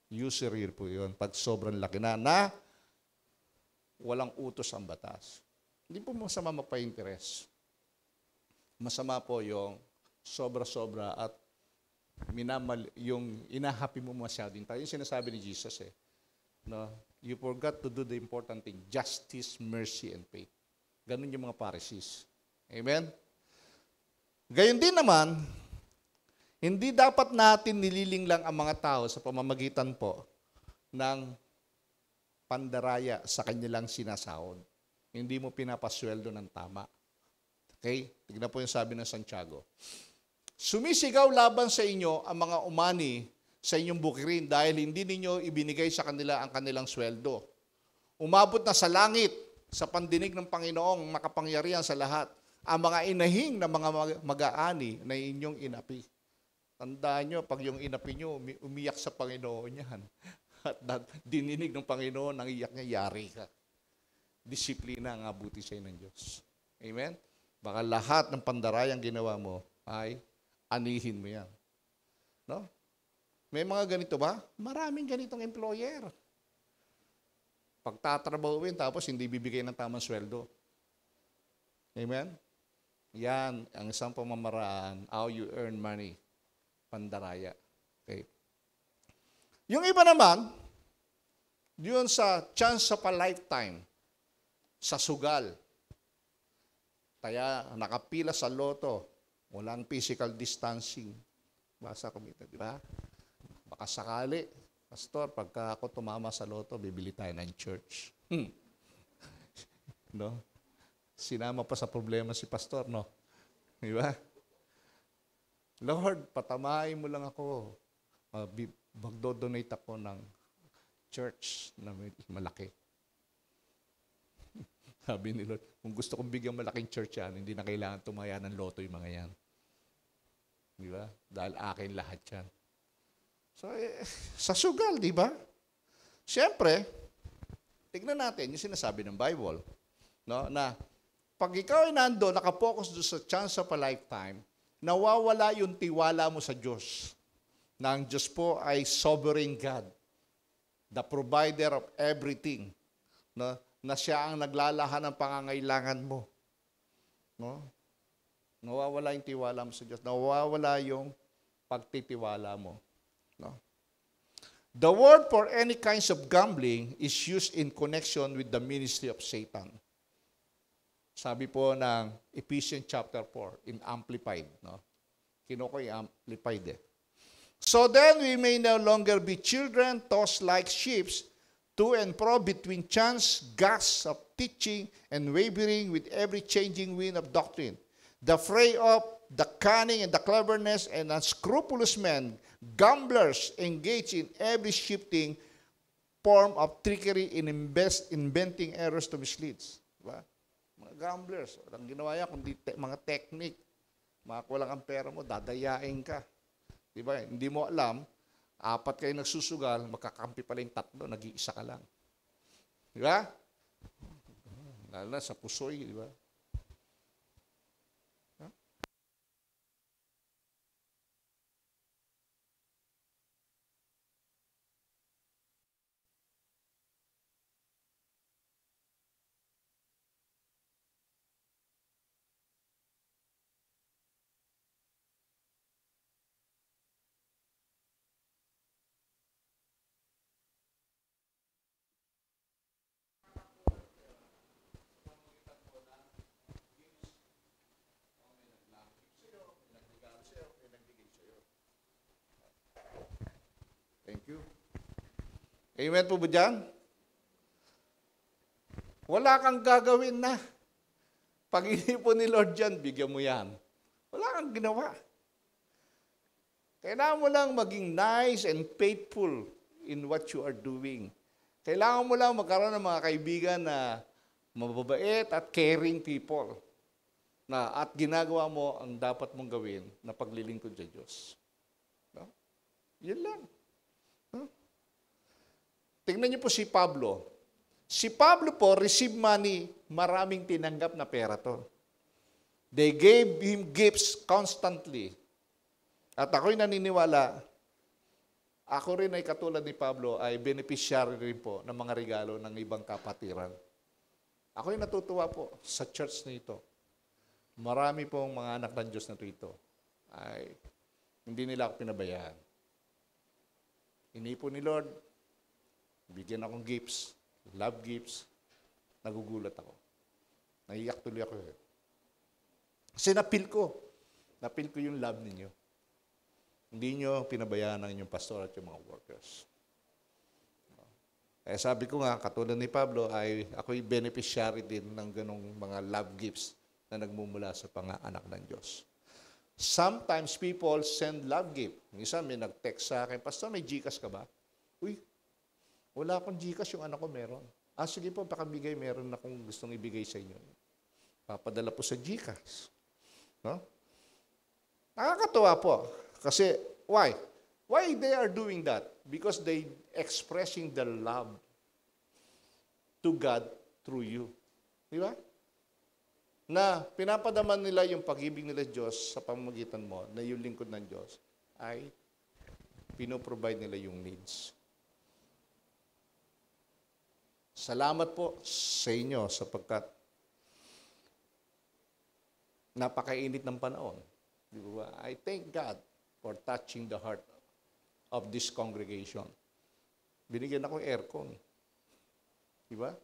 A: Usury po yun. Pag sobrang laki na walang utos ang batas. Hindi po masama magpa-interest. Masama po yung sobra-sobra at yung inahappy mo masyadong tayo. Yung sinasabi ni Jesus eh. No? You forgot to do the important thing. Justice, mercy, and faith. Ganun yung mga Pharisees. Amen? Gayon din naman, hindi dapat natin nililing lang ang mga tao sa pamamagitan po ng pandaraya sa kanilang sinasahod. Hindi mo pinapasweldo ng tama. Okay? Tignan po yung sabi ng Santiago. Sumisigaw laban sa inyo ang mga umani sa inyong bukirin dahil hindi ninyo ibinigay sa kanila ang kanilang sweldo. Umabot na sa langit, sa pandinig ng Panginoong makapangyarihan sa lahat, ang mga inahing na mga mag-aani na inyong inapi. Tandaan nyo, pag yung inapi nyo, umiyak sa Panginoon yan. At dininig ng Panginoon, ang iyak niya, yari ka. Disiplina ang abuti sa'yo ng Diyos. Amen? Baka lahat ng pandarayang ginawa mo ay anihin mo yan. No? May mga ganito ba? Maraming ganitong employer. Pagtatrabahuin, tapos hindi bibigay ng tamang sweldo. Amen? Yan ang isang pamamaraan, how you earn money. Pandaraya. Okay. Yung iba naman, yun sa chance of a lifetime, sa sugal. Kaya nakapila sa loto, walang physical distancing. Basta kumita, di ba? Baka sakali, Pastor, pagka ako tumama sa loto, bibili tayo ng church. No? Sinama pa sa problema si Pastor, no? Di ba? Lord, patamain mo lang ako. Magdo-donate ako ng church na malaki. Sabi ni Lord, kung gusto kong bigyan malaking church yan, hindi na kailangan tumaya ng loto yung mga yan. Di ba? Dahil akin lahat yan. So, sa sugal, di ba? Siyempre, tignan natin yung sinasabi ng Bible. No? Na pag ikaw ay nando, nakapokus doon sa chance of a lifetime, nawawala yung tiwala mo sa Diyos. Na ang Diyos po ay sovereign God, the provider of everything. No? Na siya ang naglalahan ng pangangailangan mo. No? Nawawala yung tiwala mo sa Diyos. Nawawala yung pagtitiwala mo. No? The word for any kinds of gambling is used in connection with the ministry of Satan. Sabi po ng Ephesians chapter 4 in Amplified. No? Kinuko yung Amplified eh. So then we may no longer be children tossed like ships to and fro between chance, gusts of teaching, and wavering with every changing wind of doctrine. The fray of the cunning and the cleverness and unscrupulous men, gamblers engaged in every shifting form of trickery in inventing errors to mislead. Diba? Mga gamblers, walang ginawa yan, kundi mga technique. Makakulang ang pera mo, dadayain ka. Diba? Hindi mo alam, 4 kayo nagsusugal, magkakampi pala yung 3, nag-iisa ka lang. Diba? Lalo na sa pusoy, diba? Thank you. Amen po ba dyan? Wala kang gagawin na. Pag inipon ni Lord dyan, bigyan mo yan. Wala kang ginawa. Kailangan mo lang maging nice and faithful in what you are doing. Kailangan mo lang magkaroon ng mga kaibigan na mababait at caring people. At ginagawa mo ang dapat mong gawin na paglilingkod sa Diyos. No? Yan lang. Tingnan niyo po si Pablo. Si Pablo po, receive money, maraming tinanggap na pera to. They gave him gifts constantly. At ako'y naniniwala, ako rin ay katulad ni Pablo, ay beneficiary rin po ng mga regalo ng ibang kapatiran. Ako'y natutuwa po sa church na ito. Marami pong mga anak ng Diyos na ito. Ay, hindi nila ako pinabayaan. Inipon ni Lord, bigyan akong gifts, love gifts, nagugulat ako. Naiyak tuloy ako. Kasi napil ko yung love ninyo. Hindi nyo pinabayaan ang inyong pastor at yung mga workers. Kaya sabi ko nga, katulad ni Pablo, ay ako'y beneficiary din ng ganong mga love gifts na nagmumula sa pang-anak ng Diyos. Sometimes people send love gift. Minsan may nag-text sa akin, Pastor, may GCash ka ba? Uy, wala akong GCash, yung anak ko meron. Sige po, pakabigay, meron akong gustong ibigay sa inyo. Papadala po sa GCash. No? Nakakatuwa po. Kasi, why? Why they are doing that? Because they expressing the love to God through you. Di ba? Na pinapadaman nila yung pag-ibig nila Diyos sa pamamagitan mo, na yung lingkod ng Diyos, ay pinoprovide nila yung needs. Salamat po sa inyo sapagkat napakainit ng panahon. Di ba? I thank God for touching the heart of this congregation. Binigyan ako aircon. Di ba?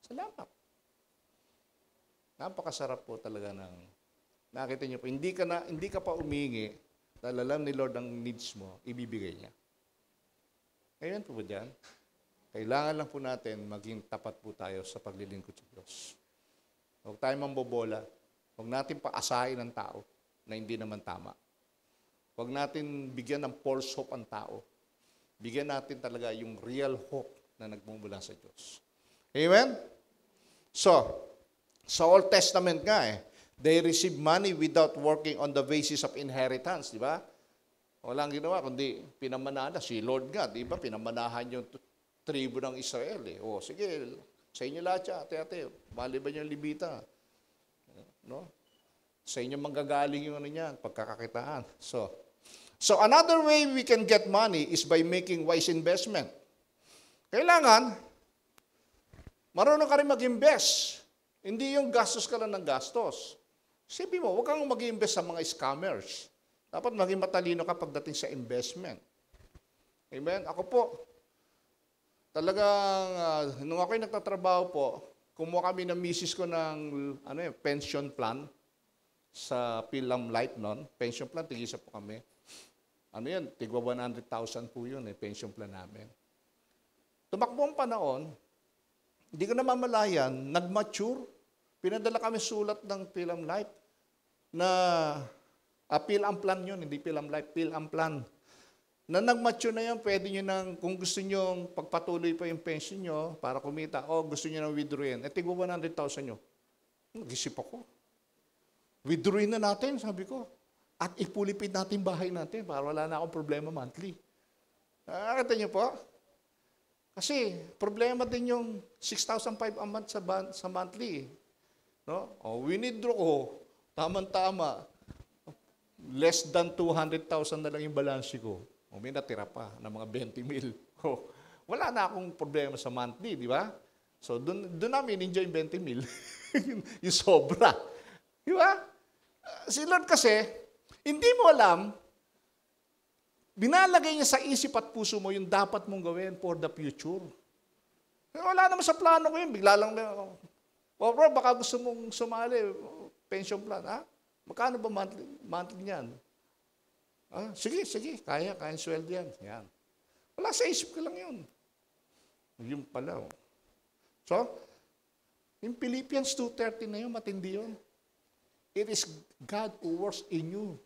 A: Salamat. Napakasarap po talaga ng nakita niyo po. Hindi ka pa umingi dahil alam ni Lord ang needs mo, ibibigay niya. Ngayon po ba dyan? Kailangan lang po natin maging tapat po tayo sa paglilingkod sa Diyos. Huwag tayo mambobola. Huwag natin paasahin ang tao na hindi naman tama. Huwag natin bigyan ng false hope ang tao. Bigyan natin talaga yung real hope na nagmumula sa Diyos. Amen? So, sa Old Testament nga they receive money without working on the basis of inheritance, di ba? Walang ginawa, kundi pinamanahan si Lord nga, di ba? Pinamanahan yung tribo ng Israel. O, sige, sa inyo lahat siya, ate-ate, maliban yung libita. No? Sa inyo manggagaling yung ano niyan, pagkakakitaan. So another way we can get money is by making wise investment. Kailangan, marunong ka rin mag-invest. Hindi yung gastos ka lang ng gastos. Sabi mo, huwag kang mag-invest sa mga scammers. Dapat maging matalino ka pagdating sa investment. Amen? Ako po, talagang, nung ako'y nagtatrabaho po, kumuha kami ng misis ko ng pension plan sa Pilgrim Life noon. Pension plan, tigisa po kami. Tigwa 100,000 po yun, pension plan namin. Tumakbo ang panahon, hindi ko namamalayan, nag-mature. Pinadala kami sulat ng Pilgrim Life na, Pilgrim plan yun, hindi Pilgrim Life, Pilgrim plan. Na nag-mature na yan, pwede nyo nang, kung gusto nyo pagpatuloy pa yung pension nyo para kumita, o gusto nyo nang withdrawin, tigwa 100,000 nyo. Nag-isip ako. Withdrawin na natin, sabi ko. At ipulipid natin bahay natin para wala na akong problema monthly. Nakakita nyo po? Kasi problema din yung 6,500 a month sa monthly. No? We need draw. Tama-tama. Less than 200,000 na lang yung balance ko. May natira pa ng mga 20 mil. Wala na akong problema sa monthly, di ba? So, doon namin enjoy yung 20 mil. Yung sobra. Di ba? Si Lord kasi, hindi mo alam, binalagay niya sa isip at puso mo yung dapat mong gawin for the future. Wala naman sa plano ko yun. Bigla lang, bro, baka gusto mong sumali, pension plan, ha? Magkano ba monthly niyan? Sige, kaya sweldo yan. Yan. Wala sa isip ko lang yun. Yung pala. So, yung Philippians 2:30 na yun, matindi yun. It is God who works in you,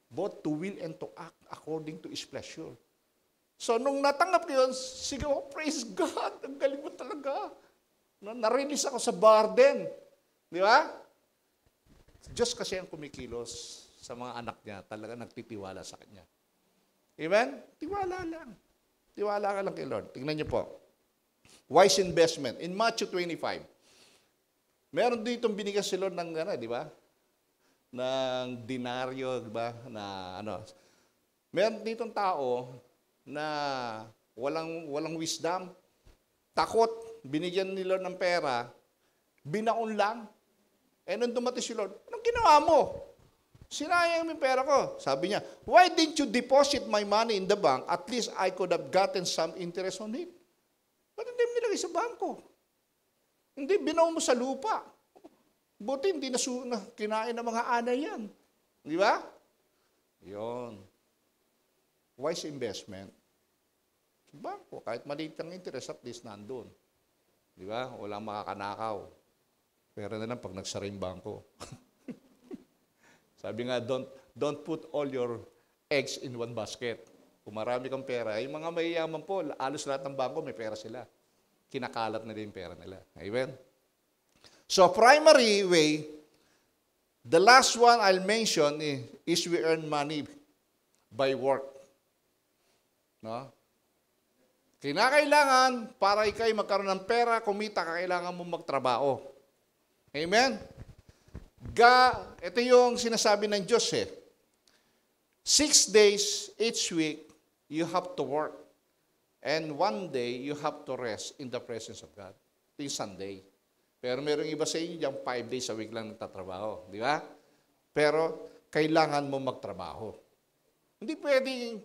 A: both to will and to act according to His pleasure. So, nung natanggap ko yun, sige, praise God, ang galing mo talaga. Na-release ako sa burden. Di ba? Diyos kasi ang kumikilos sa mga anak niya, talaga nagtitiwala sa Kanya. Amen? Tiwala lang. Tiwala ka lang kay Lord. Tingnan niyo po. Wise investment. In Matthew 25, meron ditong binigay si Lord ng, di ba? Ng dinaryo, di ba? Meron ditong tao na walang wisdom, takot, binigyan ni Lord ng pera, binaon lang. Nung dumating si Lord, anong ginawa mo? Sinayang yung pera ko. Sabi niya, why didn't you deposit my money in the bank? At least I could have gotten some interest on it. Ba't hindi mo nilagay sa bangko? Hindi, binaon mo sa lupa. Buti hindi na kinain ng mga anay yan. Di ba? Yun. Wise investment. Sa bangko, kahit maliit ang interest, at least nandun. Di ba? Walang makakanakaw. Pero na lang pag nagsara yung bangko. Sabi nga, don't put all your eggs in one basket. Kung marami kang pera, yung mga mayayaman po, alos lahat ng bangko, may pera sila. Kinakalat na rin yung pera nila. Amen? So, primary way, the last one I'll mention is we earn money by work. No? Kinakailangan, para ikay magkaroon ng pera, kumita, kailangan mo magtrabaho. Amen? Ito yung sinasabi ng Diyos 6 days each week, you have to work. And 1 day, you have to rest in the presence of God. Ito yung Sunday. Pero merong iba sa inyo dyan, 5 days a week lang nagtatrabaho. Di ba? Pero, kailangan mo magtrabaho. Hindi pwedeng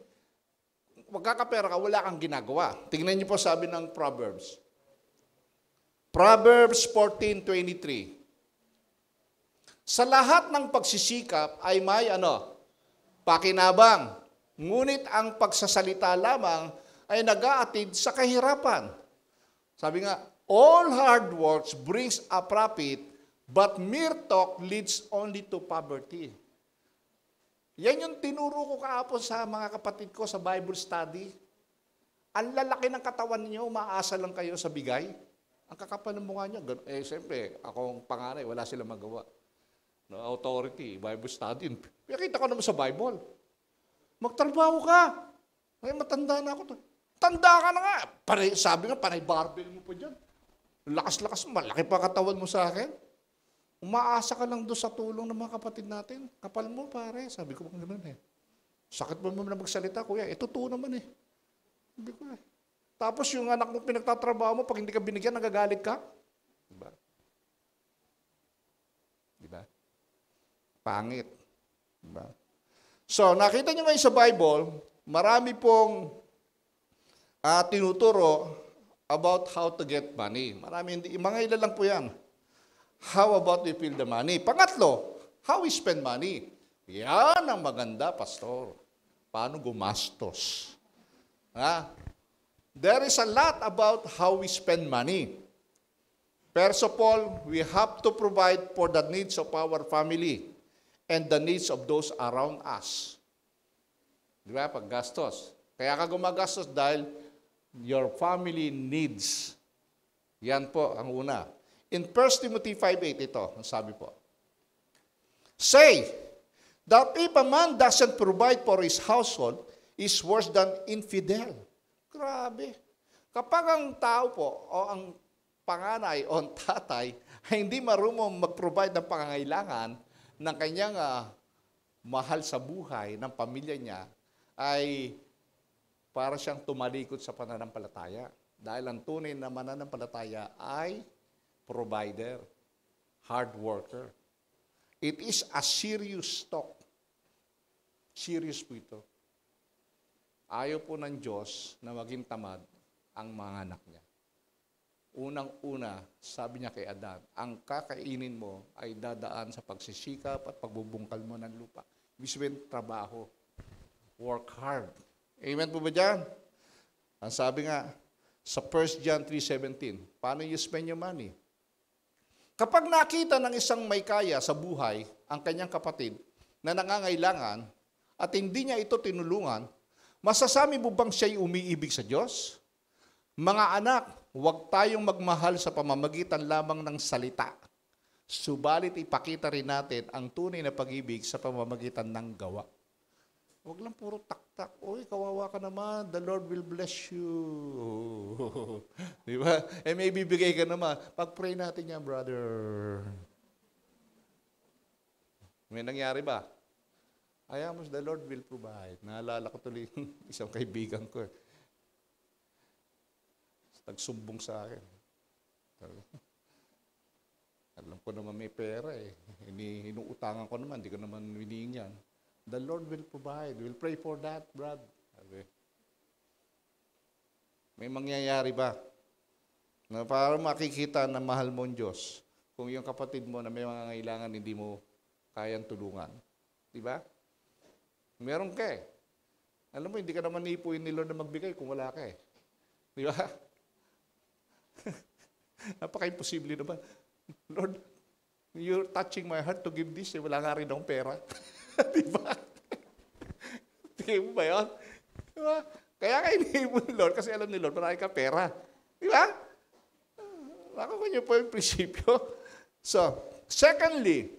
A: magkakapera ka, wala kang ginagawa. Tingnan niyo po sabi ng Proverbs. Proverbs 14:23. Sa lahat ng pagsisikap ay may pakinabang. Ngunit ang pagsasalita lamang ay nag-aatid sa kahirapan. Sabi nga, all hard works brings a profit, but mere talk leads only to poverty. Yan yung tinuro ko kahapon sa mga kapatid ko sa Bible study. Ang lalaki ng katawan niyo, umaasa lang kayo sa bigay. Ang kakapal ng mukha niyo. Siyempre, akong panganay, wala silang magawa. No, authority, Bible study. Nakita ko naman sa Bible. Magtrabaho ka. Ay, matanda na ako. Tanda ka na nga. Sabi nga, panay barbell mo pa dyan. Lakas-lakas, malaki pa katawan mo sa akin. Umaasa ka lang doon sa tulong ng mga kapatid natin. Kapal mo, pare. Sabi ko, gano'n Sakit mo na magsalita, kuya. Totoo naman Sabi ko Tapos yung anak mo pinagtatrabaho mo, pag hindi ka binigyan, nagagalit ka. Diba? Diba? Pangit. Diba? So, nakita nyo ngayon sa Bible, marami pong tinuturo about how to get money. Marami, mga ilan lang po yan. How about we feel the money? Pangatlo, how we spend money. Yan ang maganda, pastor. Paano gumastos? There is a lot about how we spend money. First of all, we have to provide for the needs of our family and the needs of those around us. Di ba? Paggastos. Kaya ka gumagastos dahil your family needs. Yan po ang una. In 1 Timothy 5:8 ito, ang sabi po. Say that if a man doesn't provide for his household, is worse than infidel. Grabe. Kapag ang tao po, o ang panganay o ang tatay, ay hindi marunong mag-provide ng pangangailangan ng kanyang mahal sa buhay, ng pamilya niya, ay para siyang tumalikod sa pananampalataya. Dahil ang tunay na mananampalataya ay provider, hard worker. It is a serious talk. Serious po ito. Ayaw po ng Diyos na maging tamad ang mga anak niya. Unang-una, sabi niya kay Adan, ang kakainin mo ay dadaan sa pagsisikap at pagbubungkal mo ng lupa. Ibig sabihin, trabaho. Work hard. Amen po ba dyan? Ang sabi nga, sa 1 John 3:17, paano you spend your money? Kapag nakita ng isang may kaya sa buhay ang kanyang kapatid na nangangailangan at hindi niya ito tinulungan, masasabi mo bang siya'y umiibig sa Diyos? Mga anak, huwag tayong magmahal sa pamamagitan lamang ng salita. Subalit ipakita rin natin ang tunay na pag-ibig sa pamamagitan ng gawa. Huwag lang puro tak-tak. Uy, kawawa ka naman. The Lord will bless you. Di ba? May bibigay ka naman. Pag-pray natin yan, brother. May nangyari ba? Ayamos, the Lord will provide. Naalala ko tuloy isang kaibigan ko. Nagsumbong sa akin. Alam ko naman may pera Inuutangan ko naman, hindi ko naman hinihingi yan. The Lord will provide. We'll pray for that, Brad. May mangyayari ba? Na para makikita na mahal mo ang Diyos kung yung kapatid mo na may mga kailangan hindi mo kayang tulungan. Di ba? Meron ka Alam mo, hindi ka naman ipuin ni Lord na magbigay kung wala ka Di ba? Napaka-imposible naman. Lord, you're touching my heart to give this. Wala nga rin akong pera. Diba? Tingin mo ba yun? Diba? Kaya kayo iniibon ni Lord kasi alam ni Lord, marami ka pera. Diba? Nakuha niyo po yung prinsipyo. So, secondly,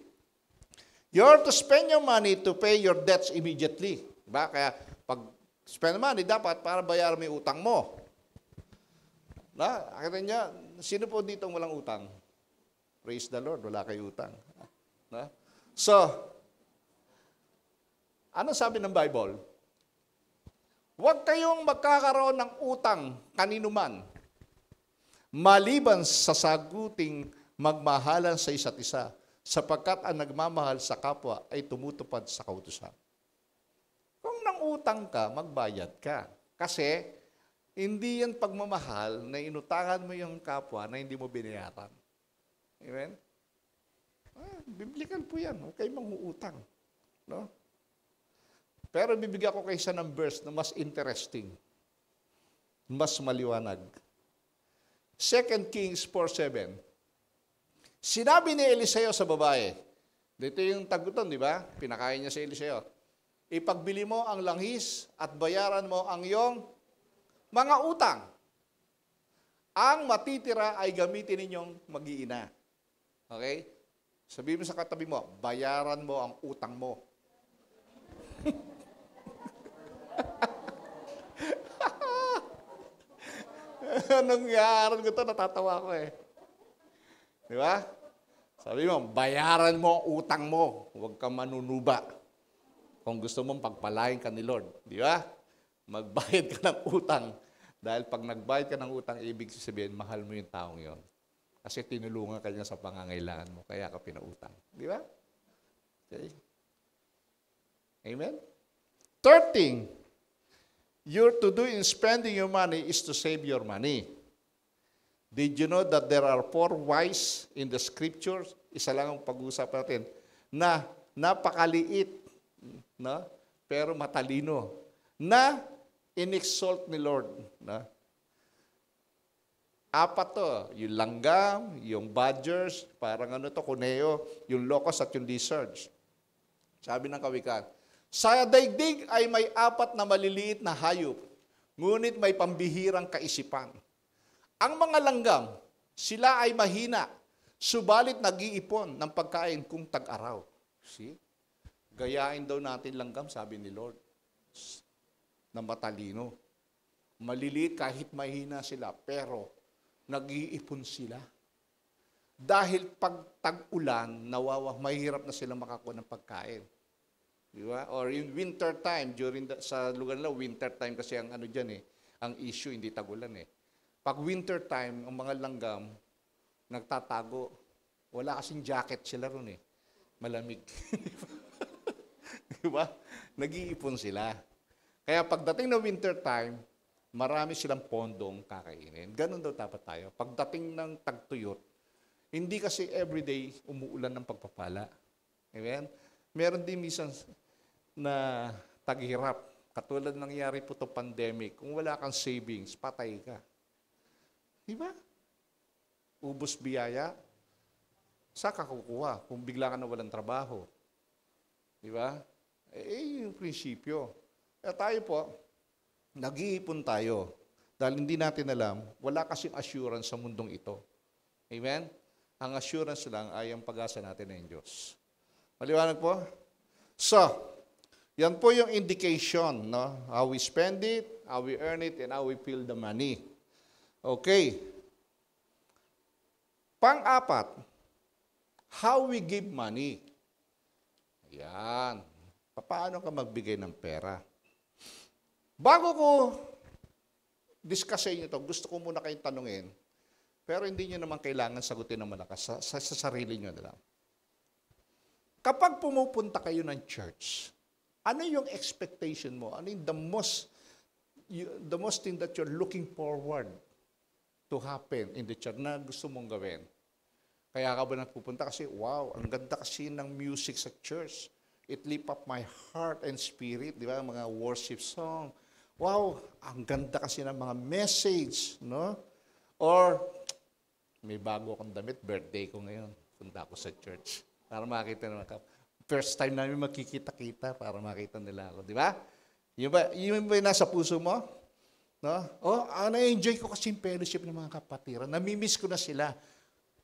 A: you have to spend your money to pay your debts immediately. Diba? Kaya pag spend money, dapat para bayaran mo yung utang mo. Nakita niya, sino po dito walang utang? Praise the Lord, wala kayo utang. So, ano sabi ng Bible? Huwag kayong magkakaroon ng utang kanino man, maliban sa saguting magmahalan sa isa't isa, sapagkat ang nagmamahal sa kapwa ay tumutupad sa kautusan. Kung nang-utang ka, magbayad ka. Kasi, hindi yan pagmamahal na inutangan mo yung kapwa na hindi mo binayaran. Amen? Biblical po yan. Huwag kayong mangungutang. No? Pero bibigyan ko kayo isa ng verse na mas interesting. Mas maliwanag. 2 Kings 4:7. Sinabi ni Eliseo sa babae, dito yung tagutom, di ba? Pinakain niya si Eliseo. Ipagbili mo ang langhis at bayaran mo ang iyong mga utang. Ang matitira ay gamitin ninyong mag-iina. Okay? Sabihin mo sa katabi mo, bayaran mo ang utang mo. Anong yaran ko ito? Natatawa ko eh. Di ba? Sabi mo, bayaran mo ang utang mo. Huwag kang manunuba. Kung gusto mong pagpalain ka ni Lord. Di ba? Magbayad ka ng utang. Dahil pag nagbayad ka ng utang, ibig sabihin, mahal mo yung taong yon. Kasi tinulungan ka niya sa pangangailangan mo. Kaya ka pinautang. Di ba? Okay. Amen? Third thing, you're to do in spending your money is to save your money. Did you know that there are 4 wise in the scriptures? Isa lang ang pag-usap natin. Na napakaliit, no? Pero matalino. Na in-exalt ni Lord. No? 4 to. Yung langgam, yung badgers, parang ano to, kuneo, yung locust at yung lizards. Sabi ng kawikaan, sa daigdig ay may 4 na maliliit na hayop, ngunit may pambihirang kaisipan. Ang mga langgam, sila ay mahina, subalit nag-iipon ng pagkain kung tag-araw. See? Gayain daw natin langgam, sabi ni Lord, na matalino. Maliliit kahit mahina sila, pero nag-iipon sila. Dahil pag tag-ulan, mahirap na sila makakuha ng pagkain. Di ba? Or in winter time, sa lugar nila, winter time kasi ang ano dyan ang issue, hindi tag-ulan Pag winter time, ang mga langgam, nagtatago. Wala kasing jacket sila ron Malamig. Di ba? Nag-iipon sila. Kaya pagdating ng winter time, marami silang pondong kakainin. Ganun daw dapat tayo. Pagdating ng tagtuyot, hindi kasi everyday umuulan ng pagpapala. Amen? Meron din minsan na taghirap. Katulad nangyari po ito pandemic. Kung wala kang savings, patay ka. Diba? Ubos biyaya. Saan ka kukuha kung bigla ka na walang trabaho? Diba? Yung prinsipyo. Kaya tayo po, nag-iipon tayo. Dahil hindi natin alam, wala kasing assurance sa mundong ito. Amen? Ang assurance lang ay ang pag-asa natin ng Diyos. Maliwanag po? So, yan po yung indication, no? How we spend it, how we earn it, and how we feel the money. Okay. Pang-4, how we give money. Ayan. Paano ka magbigay ng pera? Bago ko discussin ito, gusto ko muna kayong tanungin, pero hindi nyo naman kailangan sagutin ng malakas. Sa sarili nyo na lang. Kapag pumupunta kayo ng church, ano yung expectation mo? Ano yung the most thing that you're looking forward to happen in the church na gusto mong gawin? Kaya ka ba nagpupunta? Kasi, wow, ang ganda kasi ng music sa church. It lift up my heart and spirit, di ba? Mga worship song. Wow, ang ganda kasi ng mga message, no? Or, may bago akong damit, birthday ko ngayon. Punta ako sa church. Para makita naman ka. First time namin makikita-kita para makita nila ako. Di ba? Yung ba nasa puso mo? No? Na-enjoy ko kasi yung fellowship ng mga kapatiran. Namimiss ko na sila.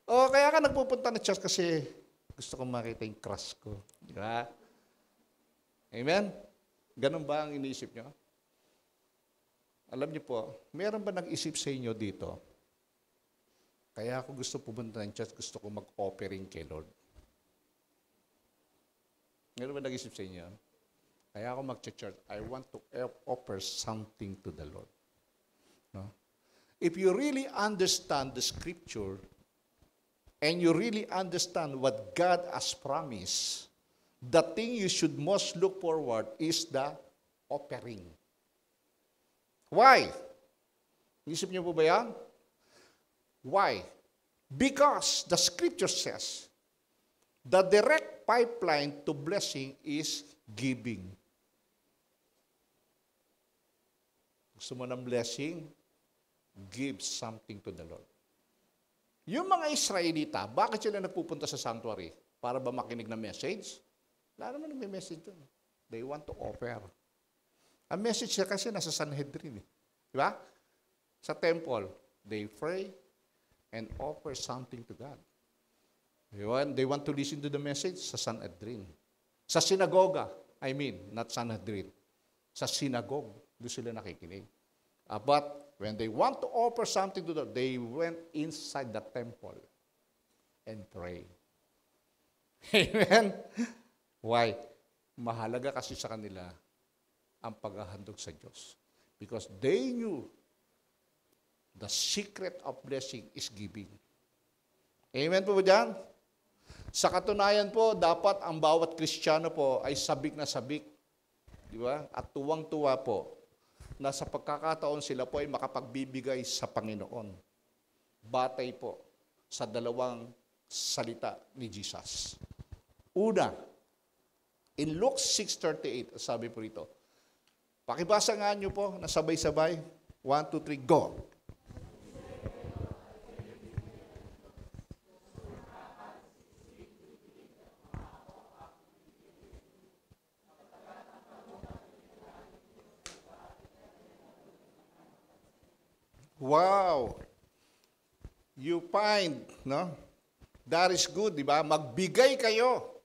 A: Kaya ka nagpupunta na church kasi gusto kong makita yung crush ko. Di ba? Amen? Ganun ba ang iniisip nyo? Alam niyo po, meron ba nag-isip sa inyo dito? Kaya ako gusto pumunta ng church, gusto ko mag-offering kay Lord. Meron ba nag-isip sa inyo? Kaya ako mag-church, I want to offer something to the Lord. No? If you really understand the scripture, and you really understand what God has promised, the thing you should most look forward is the offering. Why? Isip niyo po ba yan? Why? Because the scripture says, the direct pipeline to blessing is giving. Gusto mo ng blessing? Give something to the Lord. Yung mga Israelita, bakit sila nagpupunta sa sanctuary? Para ba makinig ng message? Wala naman nagme-message doon. They want to offer. Ang message niya kasi nasa Sanhedrin. Di ba? Sa temple, they pray and offer something to God. They want to listen to the message sa Sanhedrin. Sa sinagoga, not Sanhedrin. Sa synagogue, doon sila nakikinig. But when they want to offer something to God, they went inside the temple and pray. Amen? Why? Mahalaga kasi sa kanila ang paghahandog sa Diyos. Because they knew the secret of blessing is giving. Amen po ba dyan? Sa katunayan po, dapat ang bawat Kristiyano po ay sabik na sabik. Di ba? At tuwang-tuwa po na sa pagkakataon sila po ay makapagbibigay sa Panginoon. Batay po sa dalawang salita ni Jesus. Una, in Luke 6:38, sabi po rito, pakibasa nga nyo po na sabay-sabay. 1, 2, 3, go! Wow! You find, no? That is good, di ba? Magbigay kayo.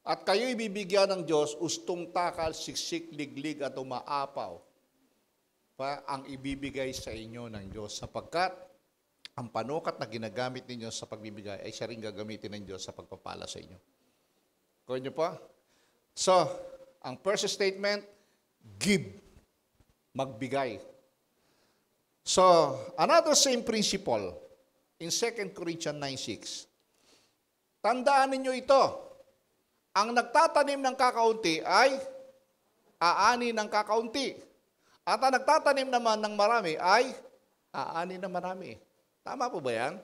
A: At kayo ibibigyan ng Diyos, ustong takal, siksik, liglig, at umaapaw. Ang ibibigay sa inyo ng Diyos. Sapagkat ang panukat na ginagamit ninyo sa pagbibigay ay siya rin gagamitin ng Diyos sa pagpapala sa inyo. Kuha niyo pa? So, ang first statement, give. Magbigay. So, another same principle in 2 Corinthians 9:6. Tandaan ninyo ito. Ang nagtatanim ng kakaunti ay aani ng kakaunti. At ang nagtatanim naman ng marami ay aani ng marami. Tama po ba yan?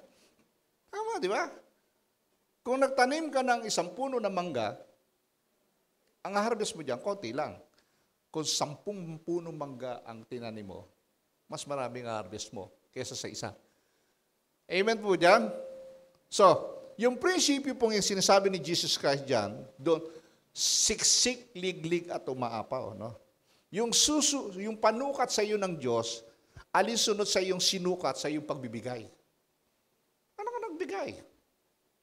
A: Tama, di ba? Kung nagtanim ka ng isang puno ng mangga, ang harvest mo dyan, konti lang. Kung 10 puno mangga ang tinanim mo, mas maraming harvest mo kaysa sa isa. Amen po dyan? So, yung prinsipyo pong yung sinasabi ni Jesus Christ dyan, doon, siksik, liglig at umaapaw. No? Yung panukat sa iyo ng Diyos, alinsunod sa iyong sinukat sa iyong pagbibigay. Ano ka nagbigay?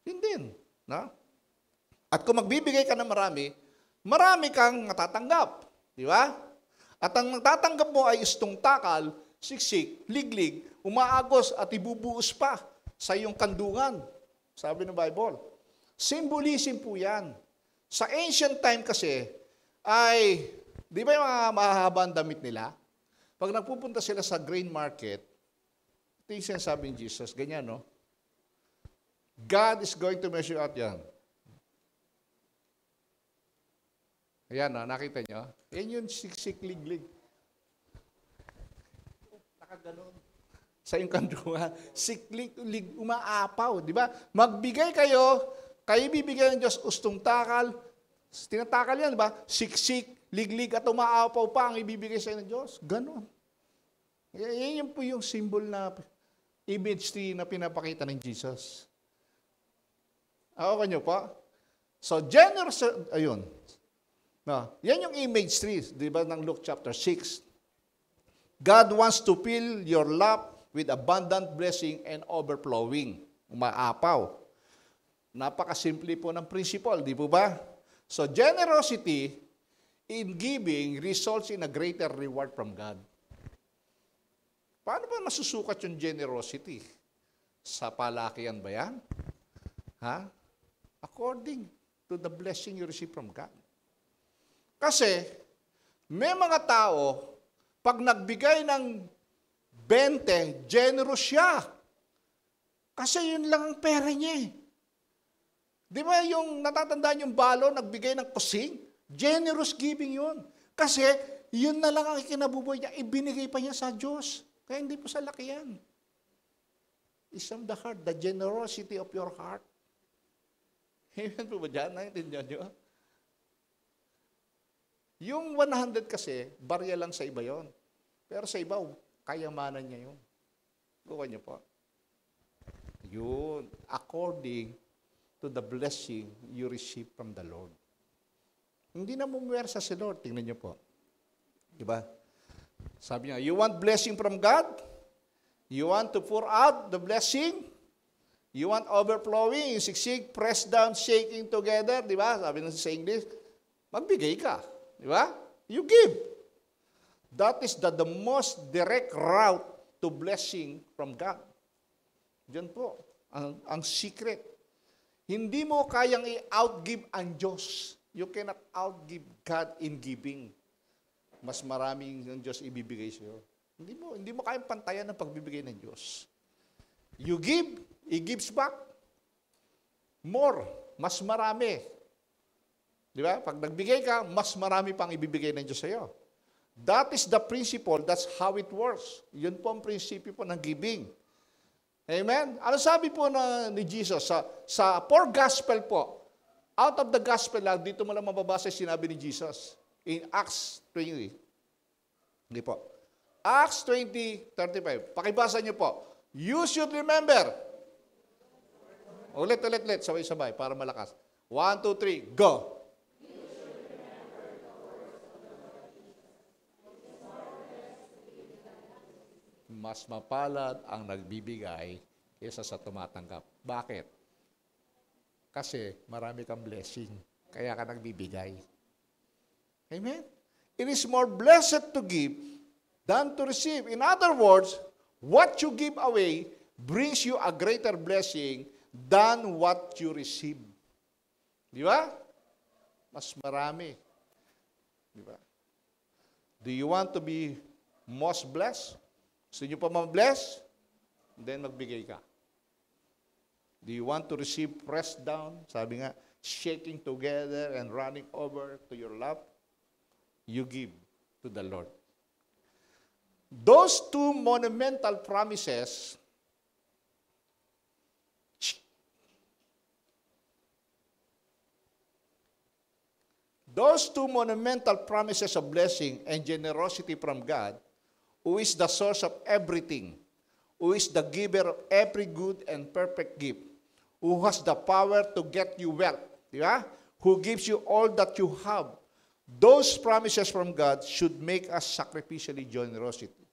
A: Yun din. No? At kung magbibigay ka ng marami, marami kang natatanggap. Di ba? At ang natatanggap mo ay istong takal, siksik, liglig, umaagos at ibubuos pa sa iyong kandungan. Sabi ng Bible. Symbolism po yan. Sa ancient time kasi, ay, di ba yung mga mahahabang damit nila? Pag nagpupunta sila sa grain market, ito yung sinasabi ni Jesus, ganyan, no? God is going to measure out yan. Ayan, no? Nakita nyo? Yan yung siksik, liglig. Nakaganon. Sa iyong kandungan, siklik, umaapaw, di ba? Magbigay kayo, kayo bibigyan ng Diyos, ustong takal, tinatakal yan, di ba? Siksik, liglig, at umaapaw pa ang ibibigay sa inyo ng Diyos. Ganon. Yan po yung symbol na image na pinapakita ng Jesus. Okay nyo pa? So, generous, ayun. No, yan yung image 3, di ba, ng Luke chapter 6. God wants to fill your lap with abundant blessing and overflowing. Umaapaw. Napakasimple po ng principle, di po ba? So, generosity in giving results in a greater reward from God. Paano ba masusukat yung generosity? Sa palakihan ba yan? Ha? According to the blessing you receive from God. Kasi, may mga tao, pag nagbigay ng 20, generous siya. Kasi yun lang ang pera niya eh. Di ba yung natatandaan yung balo, nagbigay ng kusing? Generous giving yun. Kasi yun na lang ang ikinabubuhay niya, ibinigay pa niya sa Diyos. Kaya hindi po sa laki yan. It's from the heart, the generosity of your heart. Amen po ba dyan? Naintindihan nyo? Yung 100 kasi, barya lang sa iba yon. Pero sa iba, kayamanan niya yun. Bukan niyo po. Yun, according to the blessing you receive from the Lord. Hindi na mumuwersa si Lord. Tingnan niyo po. Diba? Sabi niya, you want blessing from God? You want to pour out the blessing? You want overflowing, siksik, press down, shaking together, di ba? Sabi sa English, magbigay ka. Di ba? You give. That is the most direct route to blessing from God. Diyan po, ang secret. Hindi mo kayang i-outgive ang Diyos. You cannot outgive God in giving. Mas maraming ang Diyos ibibigay sa iyo. Hindi mo kayang pantayan ng pagbibigay ng Diyos. You give, He gives back. More, mas marami. Di ba? Pag nagbigay ka, mas marami pang ibibigay ng Diyos sa iyo. That is the principle. That's how it works. Yun po ang prinsipyo po ng giving. Amen? Ano sabi po ni Jesus? Sa poor gospel po, out of the gospel lang, dito mo lang mababasa sinabi ni Jesus. In Acts 20. Hindi po. Acts 20:35. Pakibasa niyo po. You should remember. Ulit. Sabay-sabay para malakas. 1, 2, 3, go. Mas mapalad ang nagbibigay kaysa sa tumatanggap. Bakit? Kasi marami kang blessing. Kaya ka nagbibigay. Amen? It is more blessed to give than to receive. In other words, what you give away brings you a greater blessing than what you receive. Di ba? Mas marami. Di ba? Do you want to be most blessed? Gusto nyo pa ma-bless? Then magbigay ka. Do you want to receive pressed down? Sabi nga, shaking together and running over to your lap? You give to the Lord. Those two monumental promises of blessing and generosity from God, who is the source of everything, who is the giver of every good and perfect gift, who has the power to get you wealth, yeah? Who gives you all that you have. Those promises from God should make us sacrificially generosity.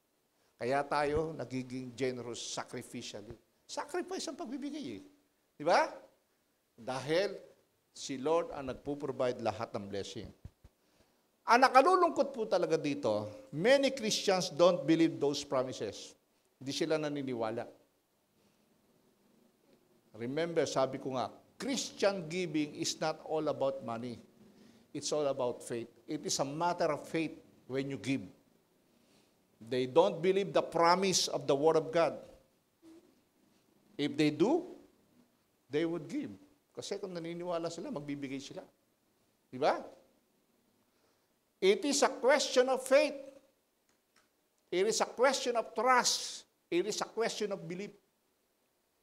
A: Kaya tayo nagiging generous sacrificially. Sacrifice ang pagbibigay eh. Di ba? Dahil si Lord ang nagpo-provide lahat ng blessing. Ang nakalulungkot po talaga dito, many Christians don't believe those promises. Hindi sila naniniwala. Remember, sabi ko nga, Christian giving is not all about money. It's all about faith. It is a matter of faith when you give. They don't believe the promise of the Word of God. If they do, they would give. Kasi kung naniniwala sila, magbibigay sila. Di ba? It is a question of faith. It is a question of trust. It is a question of belief.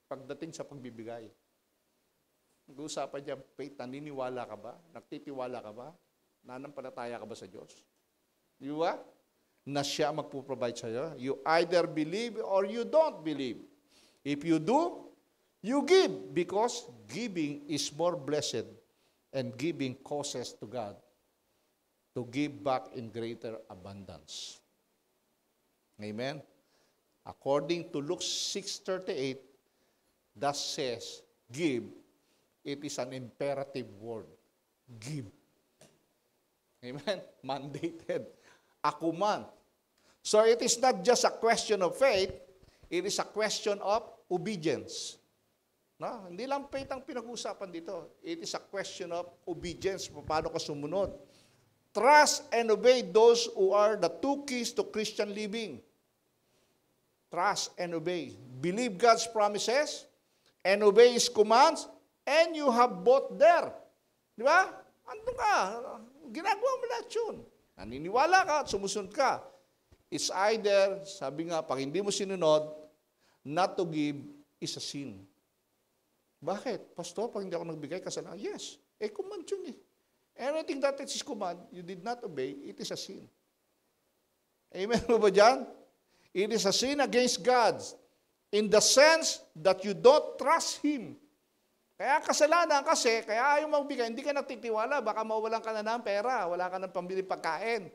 A: Pagdating sa pagbibigay. Nag-uusapan niya, faith, naniniwala ka ba? Nagtitiwala ka ba? Nanampalataya ka ba sa Diyos? Di ba? Na siya magpo-provide sa iyo. You either believe or you don't believe. If you do, you give because giving is more blessed and giving causes to God to give back in greater abundance. Amen? According to Luke 6:38, that says, give. It is an imperative word. Give. Amen? Mandated. Ako man. So it is not just a question of faith, it is a question of obedience. No? Hindi lang faith ang pinag-uusapan dito. It is a question of obedience. Paano ka sumunod? Trust and obey those who are the two keys to Christian living. Trust and obey. Believe God's promises and obey His commands, and you have both there. Di ba? Ano ka? Ginagawa mo lahat yun. Naniniwala ka at sumusunod ka. It's either, sabi nga, pag hindi mo sinunod, not to give is a sin. Bakit? Pastor, pag hindi ako nagbigay, kasalanan. Yes. Command yun eh. Anything that is His command, you did not obey, it is a sin. Amen mo ba dyan? It is a sin against God in the sense that you don't trust Him. Kaya kasalanan kasi, kaya ayaw magbigay, hindi ka nagtitiwala, baka mawalan ka na ng pera, wala ka ng pambili pagkain.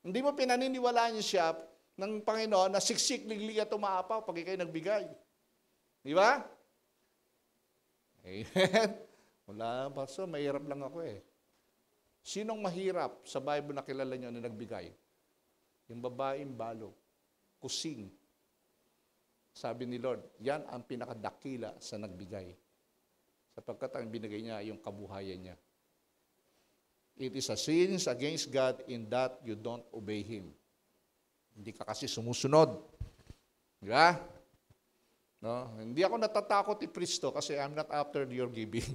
A: Hindi mo pinaniniwalaan yung siya ng Panginoon na siksik, liglig at umaapaw pag ikay nagbigay. Di ba? Amen. Wala, Pastor, mahirap lang ako eh. Sinong mahirap sa Bible na kilala nyo na nagbigay? Yung babaeng balo, kusing. Sabi ni Lord, yan ang pinakadakila sa nagbigay. Sapagkat ang binigay niya yung kabuhayan niya. It is a sin against God in that you don't obey Him. Hindi ka kasi sumusunod. Di ba? No? Hindi ako natatakot i-preach to kasi I'm not after your giving.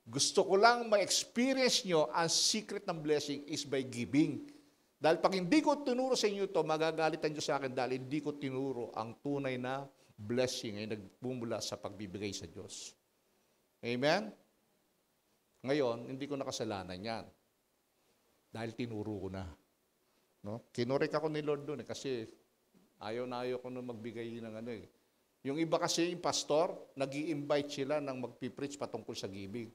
A: Gusto ko lang ma-experience nyo ang secret ng blessing is by giving. Dahil pag hindi ko tinuro sa inyo ito, magagalitan nyo sa akin dahil hindi ko tinuro ang tunay na blessing ay nagbumula sa pagbibigay sa Diyos. Amen? Ngayon, hindi ko nakasalanan yan. Dahil tinuro ko na. No? Kinurek ako ni Lord doon kasi ayaw na ayaw ko na magbigay ng ano eh. Yung iba kasi, yung pastor, nag-i-invite sila ng magpipreach patungkol sa giving.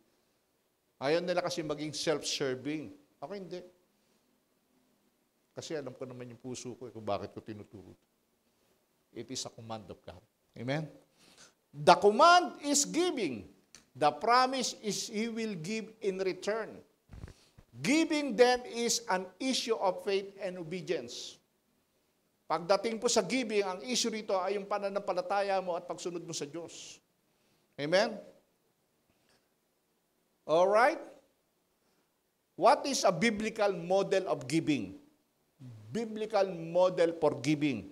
A: Ayaw nila kasi maging self-serving. Ako hindi. Kasi alam ko naman yung puso ko kung bakit ko tinuturo. It is a command of God. Amen? The command is giving. The promise is He will give in return. Giving then is an issue of faith and obedience. Pagdating po sa giving, ang issue rito ay yung pananampalataya mo at pagsunod mo sa Diyos. Amen? Alright? What is a biblical model of giving? Biblical model for giving.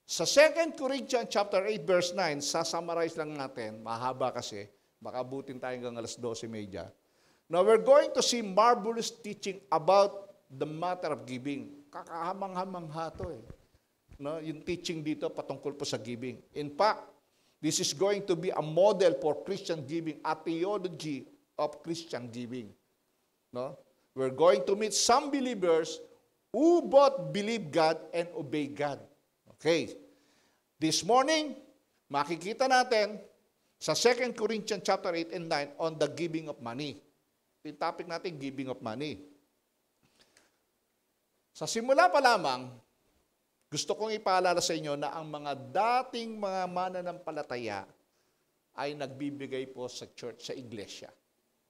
A: Sa 2 Corinthians chapter 8 verse 9, sasummarize lang natin, mahaba kasi, baka abutin tayo hanggang alas 12:30. Now we're going to see marvelous teaching about the matter of giving. Kakahamang-hamangha to eh. No, yung teaching dito patungkol po sa giving. In fact, this is going to be a model for Christian giving, a theology of Christian giving. No? We're going to meet some believers who both believe God and obey God. Okay. This morning, makikita natin sa 2 Corinthians chapter 8 and 9 on the giving of money. Yung topic natin, giving of money. Sa simula pa lamang, gusto kong ipaalala sa inyo na ang mga dating mga mananampalataya ay nagbibigay po sa church, sa iglesia.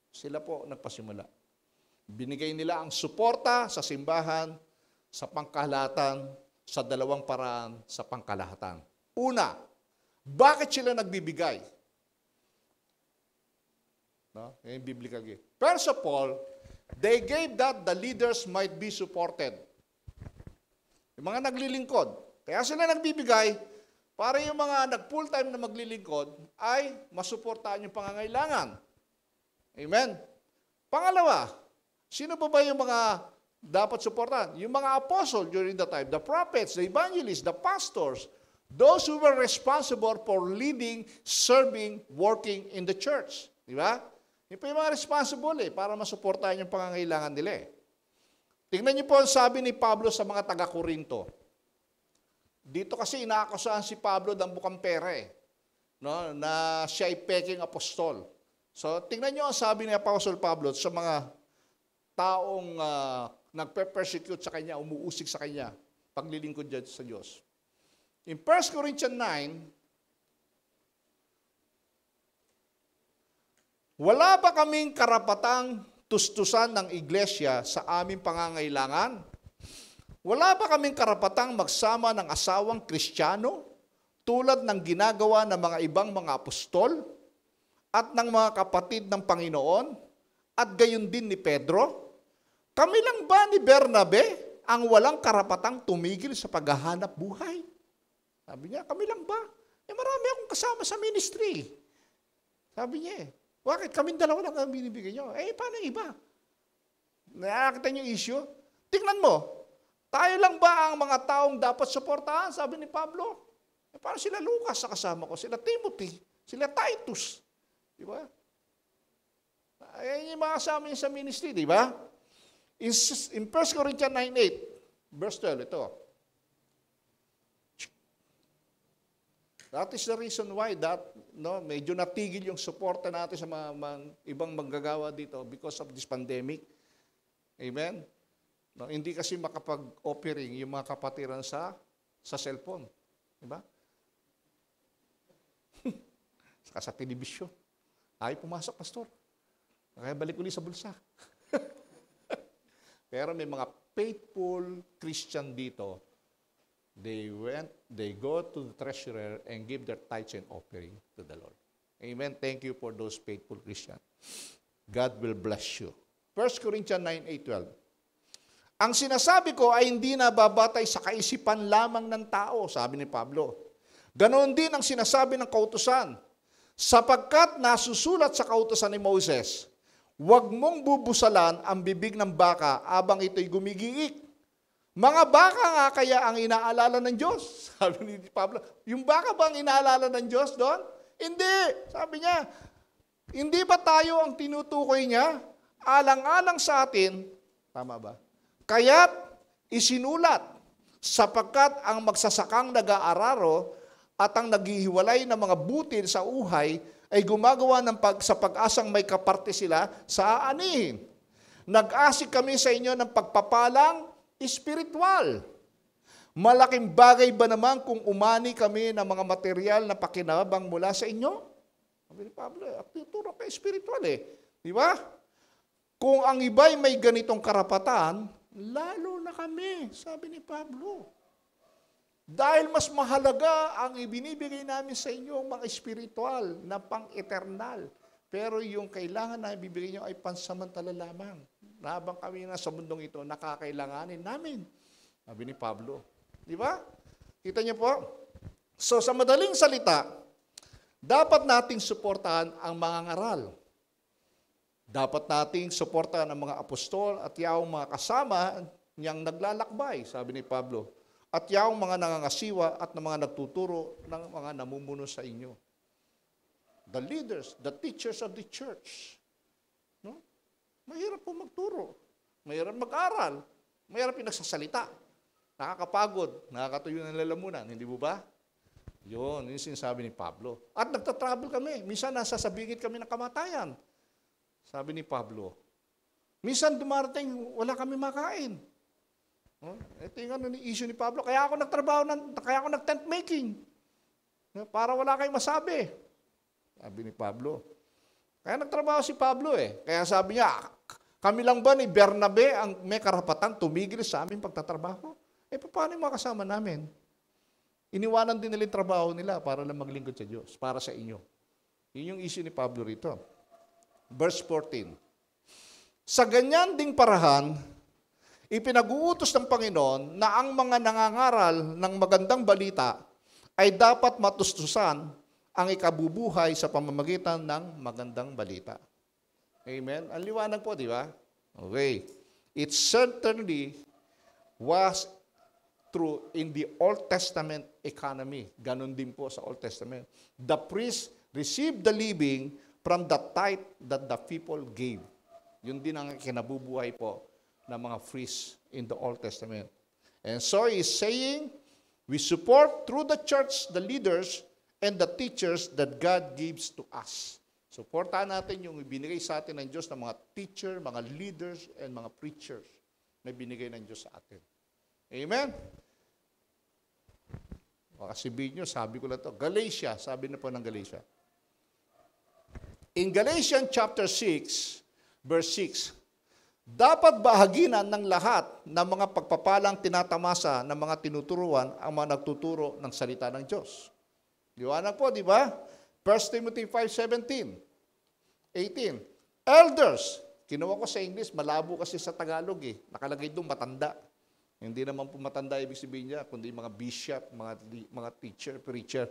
A: Sila po nagpasimula. Binigay nila ang suporta sa simbahan, sa pangkalahatan, sa dalawang paraan sa pangkalahatan. Una, bakit sila nagbibigay? No? Yung biblical gift. First of all, they gave that the leaders might be supported. Yung mga naglilingkod. Kaya sila nagbibigay para yung mga nag-full time na maglilingkod ay masuportahan yung pangangailangan. Amen? Pangalawa, sino ba yung mga dapat suportahan? Yung mga apostle during the time, the prophets, the evangelists, the pastors, those who were responsible for leading, serving, working in the church. Di ba? Yung pa yung mga responsible para masuportahan yung pangangailangan nila Tingnan niyo po ang sabi ni Pablo sa mga taga-Korinto. Dito kasi inaakusahan si Pablo ng bukang pera no? Na siya ay peking apostol. So tingnan niyo ang sabi ni Apostle Pablo sa mga taong nagpe-persecute sa kanya, umuusig sa kanya, paglilingkod dyan sa Diyos. In 1 Corinthians 9, wala ba kaming karapatang tustusan ng iglesia sa aming pangangailangan? Wala ba kaming karapatang magsama ng asawang Kristiyano tulad ng ginagawa ng mga ibang mga apostol at ng mga kapatid ng Panginoon at gayon din ni Pedro? Kami lang ba ni Bernabe ang walang karapatang tumigil sa paghahanap buhay? Sabi niya, kami lang ba? Marami akong kasama sa ministry. Sabi niya, bakit kaming dalawa lang ang binibigay niyo? Paano yung iba? Nakakita niyo yung issue? Tingnan mo, tayo lang ba ang mga taong dapat suportahan? Sabi ni Pablo. Parang sila Lucas sa kasama ko, sila Timothy, sila Titus. Di ba? Ayan yung mga kasama niya sa ministry, di ba? In 1 Corinthians 9:8, verse 12, ito. That is the reason why medyo natigil yung suporta natin sa mga ibang manggagawa dito because of this pandemic. Amen? Hindi kasi makapag-offering yung mga kapatiran sa cellphone. Diba? Saka sa telebisyon. Ay, pumasok, pastor. Kaya balik uli sa bulsa. Pero may mga faithful Christian dito. They go to the treasurer and give their tithes and offering to the Lord. Amen. Thank you for those faithful Christians. God will bless you. 1 Corinthians 9:8-12. Ang sinasabi ko ay hindi nababatay sa kaisipan lamang ng tao, sabi ni Pablo. Ganoon din ang sinasabi ng kautusan. Sapagkat nasusulat sa kautusan ni Moses, huwag mong bubusalan ang bibig ng baka abang ito'y gumigiik. Mga baka nga kaya ang inaalala ng Diyos. Sabi ni Pablo, yung baka ba ang inaalala ng Diyos doon? Hindi. Sabi niya, hindi ba tayo ang tinutukoy niya? Alang-alang sa atin, tama ba? Kaya't isinulat, sapagkat ang magsasakang nag-aararo at ang naghihiwalay ng mga butil sa uhay ay gumagawa sa pag-asang may kaparte sila sa aanihin. Nag-asik kami sa inyo ng pagpapalang espiritual. Malaking bagay ba naman kung umani kami ng mga material na pakinabang mula sa inyo? Sabi ni Pablo, tuturo ka espiritual Di ba? Kung ang iba'y may ganitong karapatan, lalo na kami, sabi ni Pablo. Dahil mas mahalaga ang ibinibigay namin sa inyo mga espiritual na pang-eternal. Pero yung kailangan na ibibigay nyo ay pansamantala lamang. Na habang kami na sa mundong ito, nakakailanganin namin. Sabi ni Pablo. Di ba? Kita niyo po? So sa madaling salita, dapat nating suportahan ang mga ngaral. Dapat nating suportahan ang mga apostol at yung mga kasama niyang naglalakbay, sabi ni Pablo. At yung mga nangangasiwa at ng mga nagtuturo ng mga namumuno sa inyo. The leaders, the teachers of the church. No? Mahirap po magturo. Mahirap mag-aral. Mahirap pinagsasalita. Nakakapagod. Nakakatuyo ng lalamunan. Hindi mo ba? Yun yung sinasabi ni Pablo. At nagtatravel kami. Minsan nasa sabingit kami ng kamatayan. Sabi ni Pablo. Minsan dumarating, wala kami makain. Ito yung issue ni Pablo. Kaya ako nag-tent making. Para wala kayong masabi. Sabi ni Pablo. Kaya nagtrabaho si Pablo Kaya sabi niya, kami lang ba ni Bernabe ang may karapatan tumigil sa aming pagtatrabaho? Paano yung mga kasama namin? Iniwanan din nila yung trabaho nila para lang maglingkod sa Diyos, para sa inyo. Yun yung issue ni Pablo rito. Verse 14. Sa ganyan ding parahan, ipinag-uutos ng Panginoon na ang mga nangangaral ng magandang balita ay dapat matustusan ang ikabubuhay sa pamamagitan ng magandang balita. Amen? Ang liwanag po, di ba? Okay. It certainly was true in the Old Testament economy. Ganon din po sa Old Testament. The priest received the living from the tithe that the people gave. Yun din ang kinabubuhay po ng mga priests in the Old Testament. And so he's saying, we support through the church, the leaders, and the teachers that God gives to us. Suportahan natin yung ibinigay sa atin ng Diyos ng mga teacher, mga leaders, and mga preachers na binigay ng Diyos sa atin. Amen? Kasi video, sabi ko lang ito. Galatia, sabi na po ng Galatia. In Galatians chapter 6, verse 6, Dapat bahaginan ng lahat ng mga pagpapalang tinatamasa ng mga tinuturuan ang mga nagtuturo ng salita ng Diyos. Liwanag po, di ba? 1 Timothy 5:17, 18. Elders, kinuha ko sa English, malabo kasi sa Tagalog eh. Nakalagay doon matanda. Hindi naman po matanda ibig sabihin niya, kundi mga bishop, mga teacher, preacher.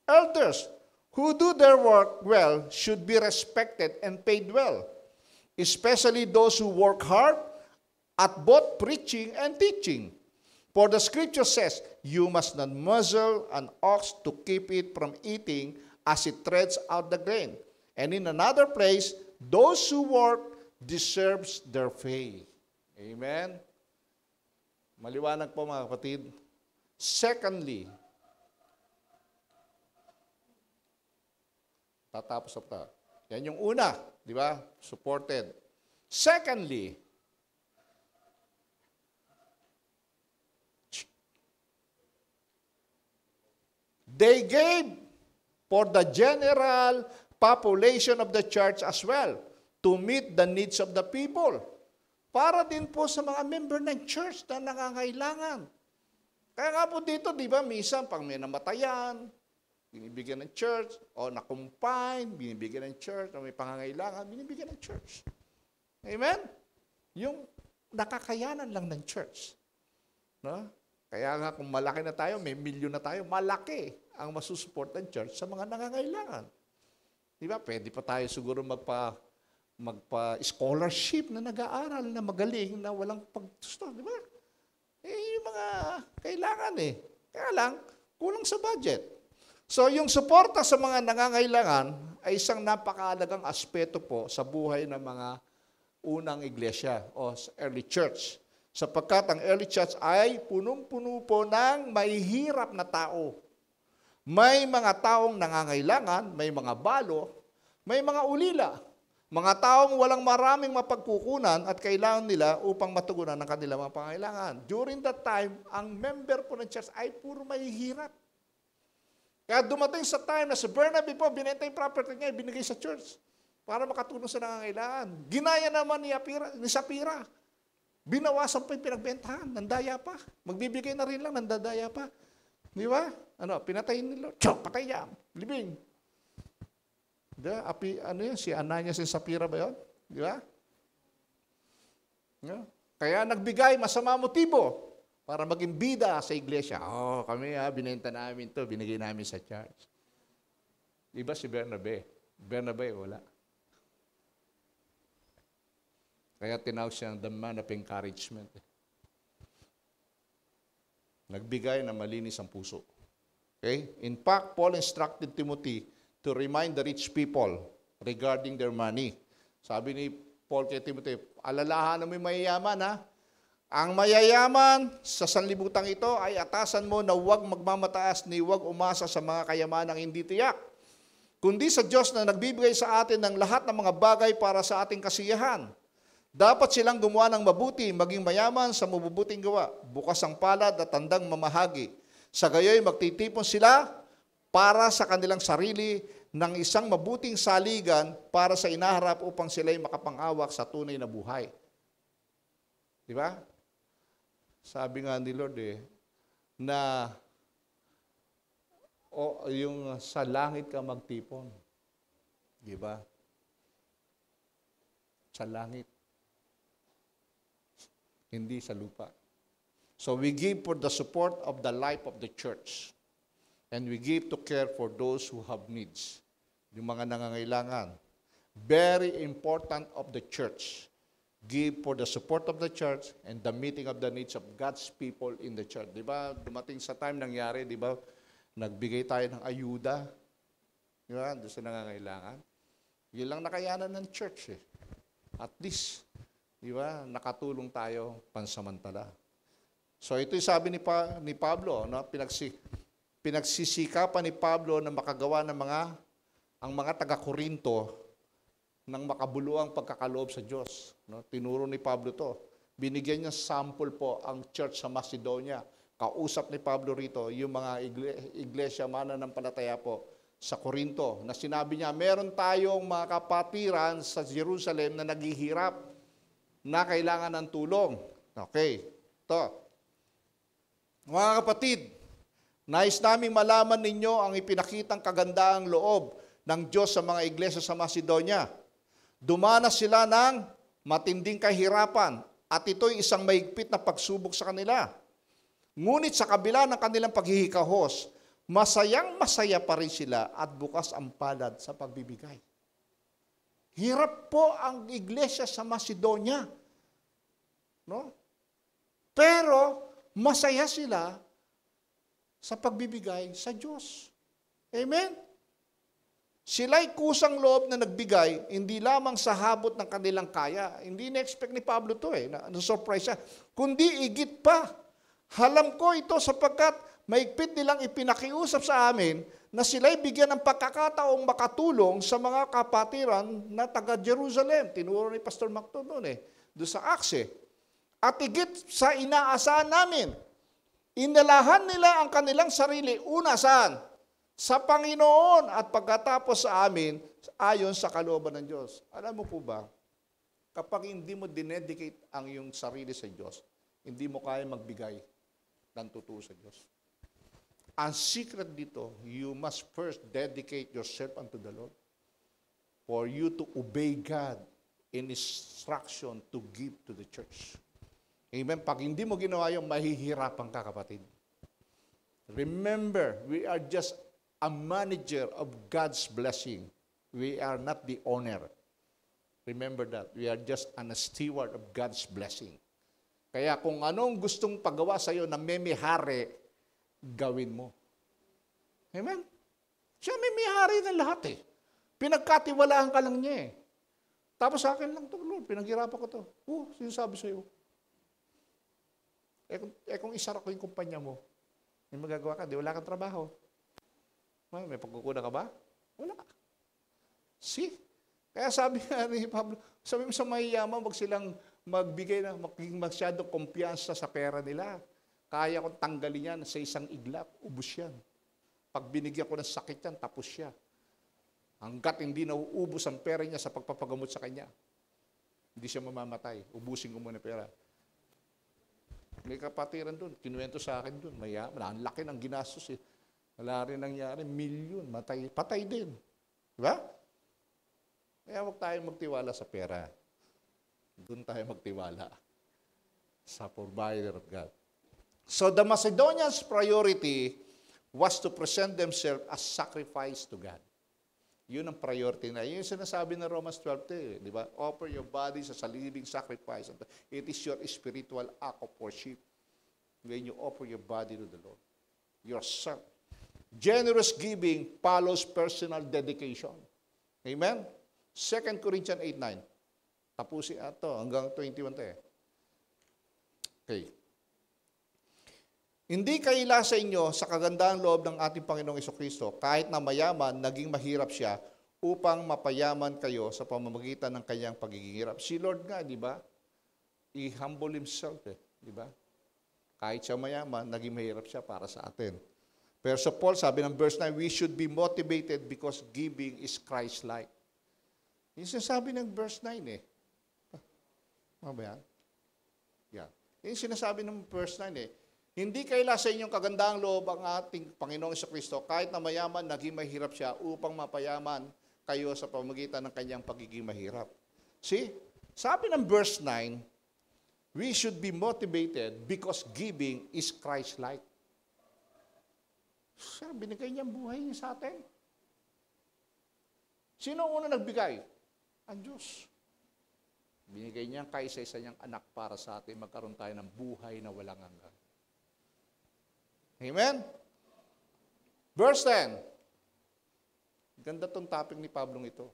A: Elders who do their work well should be respected and paid well, especially those who work hard at both preaching and teaching. For the scripture says, you must not muzzle an ox to keep it from eating as it treads out the grain. And in another place, those who work deserves their pay. Amen? Maliwanag po mga kapatid. Secondly, tatapos na. Yan yung una, di ba? Supported. Secondly, they gave for the general population of the church as well to meet the needs of the people. Para din po sa mga member ng church na nangangailangan. Kaya nga po dito, di ba, minsan pag may namatayan, binibigyan ng church, o na-confine, binibigyan ng church, o may pangangailangan, binibigyan ng church. Amen? Yung nakakayanan lang ng church. No? Kaya nga kung malaki na tayo, may milyon na tayo, malaki ang masusupport ng church sa mga nangangailangan. Di ba? Pwede pa tayo siguro magpa-scholarship na nag-aaral na magaling na walang pagtusto. Di ba? Yung mga kailangan eh. Kaya lang, kulang sa budget. So, yung suporta sa mga nangangailangan ay isang napakahalagang aspeto po sa buhay ng mga unang iglesia o early church. Sapagkat ang early church ay punong-puno po ng mahihirap na tao. May mga taong nangangailangan, may mga balo, may mga ulila. Mga taong walang maraming mapagkukunan at kailangan nila upang matugunan ang kanilang mga pangailangan. During that time, ang member po ng church ay puro mahihirap. Kaya dumating sa time na si Bernabe po, binenta yung property niya, binigay sa church para makatulong sa nangangailangan. Ginaya naman ni Sapira. Binawasan pa yung pinagbentahan, nandaya pa. Magbibigay na rin lang, nandadaya pa. Di ba? Pinatayin nila. Patay niya. Libing. Si Ananias and Sapira ba yun? Di ba? Kaya nagbigay masama motibo para maging bida sa iglesia. Kami binenta namin to, binigay namin sa church. Iba si Bernabe. Bernabe, wala. Kaya tinawag siyang the man of encouragement. Nagbigay na malinis ang puso. Okay? In fact, Paul instructed Timothy to remind the rich people regarding their money. Sabi ni Paul kay Timothy, alalahanan mo yung mayayaman ha. Ang mayayaman sa sanlibutan ito ay atasan mo na huwag magmamataas ni huwag umasa sa mga kayamanang hindi tiyak. Kundi sa Diyos na nagbibigay sa atin ng lahat ng mga bagay para sa ating kasiyahan. Dapat silang gumawa ng mabuti, maging mayaman sa mabubuting gawa, bukas ang palad at tandang mamahagi. Sa gayoy magtitipon sila para sa kanilang sarili ng isang mabuting saligan para sa inaharap upang sila'y makapangawak sa tunay na buhay. Di ba? Sabi nga ni Lord na yung sa langit ka magtipon. Di ba? Sa langit. Hindi sa lupa. So we give for the support of the life of the church. And we give to care for those who have needs. Yung mga nangangailangan. Very important of the church. Give for the support of the church and the meeting of the needs of God's people in the church. Di ba? Dumating sa time nangyari, di ba? Nagbigay tayo ng ayuda. Di ba? Doon sa nangangailangan. Yun lang nakayanan ng church At least, di ba? Nakatulong tayo pansamantala. So ito yung sabi ni Pablo, no? Pinagsisikapan ni Pablo na makagawa ng ang mga taga-Korinto ng makabuluhang pagkakaloob sa Diyos. No? Tinuro ni Pablo to. Binigyan niya sample po ang church sa Macedonia. Kausap ni Pablo rito yung mga iglesia mananampalataya po sa Korinto na sinabi niya, meron tayong mga kapatiran sa Jerusalem na naghihirap, na kailangan ng tulong. Okay, ito. Mga kapatid, nais naming malaman ninyo ang ipinakitang kagandaang loob ng Diyos sa mga iglesia sa Macedonia. Dumanas sila ng matinding kahirapan at ito'y isang mahigpit na pagsubok sa kanila. Ngunit sa kabila ng kanilang paghihikahos, masayang-masaya pa rin sila at bukas ang palad sa pagbibigay. Hirap po ang iglesia sa Macedonia. No? Pero masaya sila sa pagbibigay sa Diyos. Amen? Sila'y kusang loob na nagbigay, hindi lamang sa habot ng kanilang kaya. Hindi na-expect ni Pablo to na-surprise siya. Kundi igit pa. Halam ko ito sapagkat mahigpit nilang ipinakiusap sa amin na sila'y bigyan ng pagkakataong makatulong sa mga kapatiran na taga Jerusalem. Tinuro ni Pastor Macton noon doon sa Acts. At igit sa inaasahan namin, inalahan nila ang kanilang sarili. Una saan? Sa Panginoon at pagkatapos sa amin, ayon sa kalooban ng Diyos. Alam mo po ba, kapag hindi mo dinedicate ang iyong sarili sa Diyos, hindi mo kaya magbigay ng totoo sa Diyos. Ang secret dito, you must first dedicate yourself unto the Lord for you to obey God in instruction to give to the church. Amen? Pag hindi mo ginawa yung mahihirapan ka, kapatid. Remember, we are just a manager of God's blessing. We are not the owner. Remember that. We are just a steward of God's blessing. Kaya kung anong gustong pagawa sa iyo na memihari, gawin mo. Amen? Siya memihari ng lahat Pinagkatiwalaan ka lang niya Tapos sa akin lang to, Lord, pinaghirapan ko to. Sinasabi sa iyo. Kung isara ko yung kumpanya mo, may magagawa ka, di wala kang trabaho. May pagkukunan ka ba? Wala. See? Kaya sabi nga ni Pablo, sabi mo sa mayayaman, wag silang magbigay na, maging masyadong kumpiyansa sa pera nila. Kaya kong tanggalin yan sa isang iglap, ubus yan. Pag binigyan ko ng sakit yan, tapos siya. Hanggat hindi nauubos ang pera niya sa pagpapagamot sa kanya, hindi siya mamamatay. Ubusin ko muna pera. May kapatiran doon, kinuwento sa akin doon, ang laki ng ginastos Wala rin nangyari, milyon, patay din. Diba? Kaya huwag tayong magtiwala sa pera. Doon tayo magtiwala sa provider of God. So the Macedonians' priority was to present themselves as sacrifice to God. Yun ang priority na. Yun yung sinasabi ng Romans 12, di ba? Offer your body as a living sacrifice. It is your spiritual act of worship when you offer your body to the Lord. Yourself. Generous giving follows personal dedication. Amen? 2 Corinthians 8:9. Tapusin ito hanggang 21 Okay. Hindi kaila sa inyo sa kagandahang loob ng ating Panginoong Jesucristo, kahit na mayaman, naging mahirap siya upang mapayaman kayo sa pamamagitan ng kanyang pagiging hirap. Si Lord nga, di ba? I-humble himself, di ba? Kahit siya mayaman, naging mahirap siya para sa atin. Pero sa Paul, sabi ng verse 9, we should be motivated because giving is Christ-like. Yung sinasabi ng verse 9 Ano ba yan? Yeah. Yung sinasabi ng verse 9 hindi kaila sa inyong kagandahang loob ang ating Panginoong Jesucristo, kahit na mayaman, naging mahirap siya upang mapayaman kayo sa pamamagitan ng kanyang pagiging mahirap. See? Sabi ng verse 9, we should be motivated because giving is Christ-like. Sir, binigay niya ang buhay niya sa atin. Sino ang una nagbigay? Ang Diyos. Binigay niya ang kaisa-isa niyang anak para sa atin, magkaroon tayo ng buhay na walang hanggan. Amen? Verse 10. Ganda tong topic ni Pablo ito.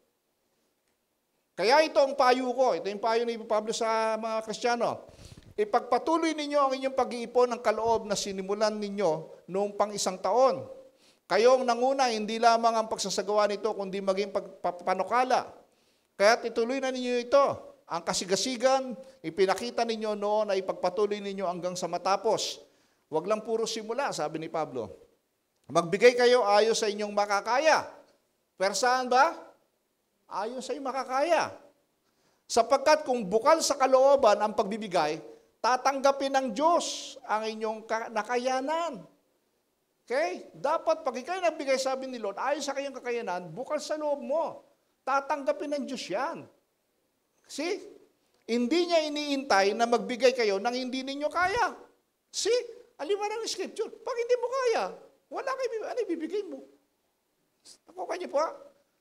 A: Kaya ito ang payo ko. Ito yung payo ni Pablo sa mga Kristiyano. Ipagpatuloy ninyo ang inyong pag-iipon ng kaloob na sinimulan ninyo noong pang-isang taon. Kayong nanguna, hindi lamang ang pagsasagawa nito, kundi maging panukala. Kaya't ituloy na ninyo ito. Ang kasigasigan, ipinakita ninyo noon na ipagpatuloy ninyo hanggang sa matapos. Huwag lang puro simula, sabi ni Pablo. Magbigay kayo ayon sa inyong makakaya. Pero saan ba? Ayon sa inyong makakaya. Sapagkat kung bukal sa kalooban ang pagbibigay, tatanggapin ng Diyos ang inyong nakayanan. Okay? Dapat pag ikaw'y nagbigay, sabi ni Lord, ayon sa kayong kakayanan, bukal sa loob mo. Tatanggapin ng Diyos yan. See? Hindi niya iniintay na magbigay kayo nang hindi ninyo kaya. See? Aliwanag ng Scripture. Pag hindi mo kaya, wala kayo, ano ibibigay mo? Nakuha niyo po?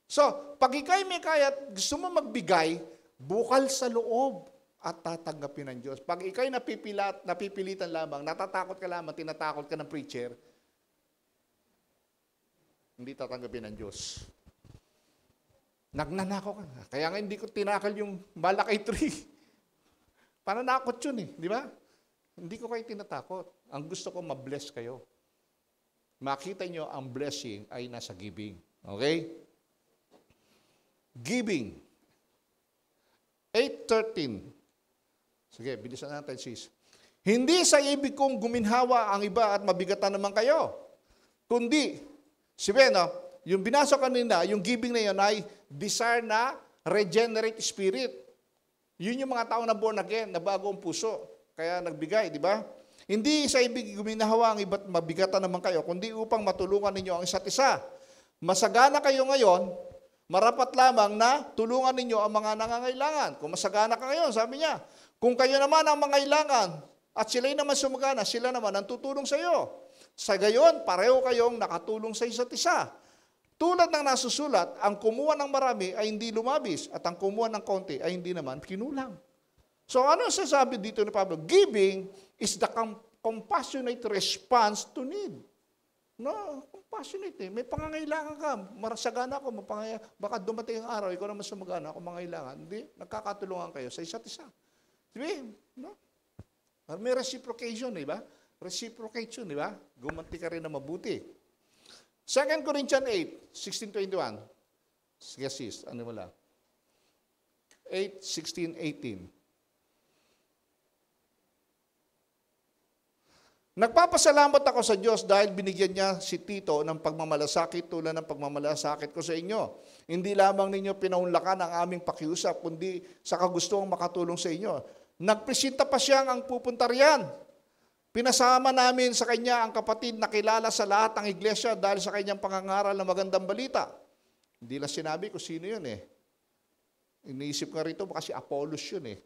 A: So, pag ikaw'y may kaya at gusto mo magbigay, bukal sa loob at tatanggapin ng Diyos. Pag ikaw'y napipilitan lamang, natatakot ka lamang, tinatakot ka ng preacher, hindi tatanggapin ng Diyos. Nagnanakaw ka. Kaya nga hindi ko tinakal yung Malakay tree. Pananakot yun di ba? Hindi ko kayo tinatakot. Ang gusto ko, ma-bless kayo. Makita nyo, ang blessing ay nasa giving. Okay? Giving. 8:13. Sige, bilisan natin, sis. Hindi sa ibig kong guminhawa ang iba at mabigatan naman kayo. Kundi, yung binasa kanina, yung giving na yun ay desire na regenerate spirit. Yun yung mga tao na born again, na bago ang puso. Kaya nagbigay, di ba? Hindi sa ibig guminahawa ang iba't mabigatan naman kayo, kundi upang matulungan ninyo ang isa't isa. Masagana kayo ngayon, marapat lamang na tulungan ninyo ang mga nangangailangan. Kung masagana ka ngayon, sabi niya, kung kayo naman ang mangailangan at sila'y naman sumagana, sila naman ang tutulong sa iyo. Sa gayon, pareho kayong nakatulong sa isa't isa. Tulad ng nasusulat, ang kumuha ng marami ay hindi lumabis at ang kumuha ng konti ay hindi naman kinulang. So ano sasabi dito ni Pablo? Giving is the compassionate response to need. No, compassionate May pangangailangan ka. Marasagana ako, baka dumating ang araw, ikaw naman sumagana ako mangailangan. Hindi, nagkakatulungan kayo sa isa't isa. Diba? No? May reciprocation, di ba? Reciprocation, di ba? Gumanti ka rin na mabuti. 2 Corinthians 8, 16-21. Sige sis, ano wala? 8, 16, 18. Nagpapasalamat ako sa Diyos dahil binigyan niya si Tito ng pagmamalasakit tulad ng pagmamalasakit ko sa inyo. Hindi lamang ninyo pinaunlakan ang aming pakiusap, kundi sa kagustuhang makatulong sa inyo. Nagpresenta pa siyang ang pupunta riyan. Pinasama namin sa kanya ang kapatid na kilala sa lahat ng iglesia dahil sa kanyang pangangaral ng magandang balita. Hindi lang sinabi ko sino yun Iniisip nga rito kasi Apollos yun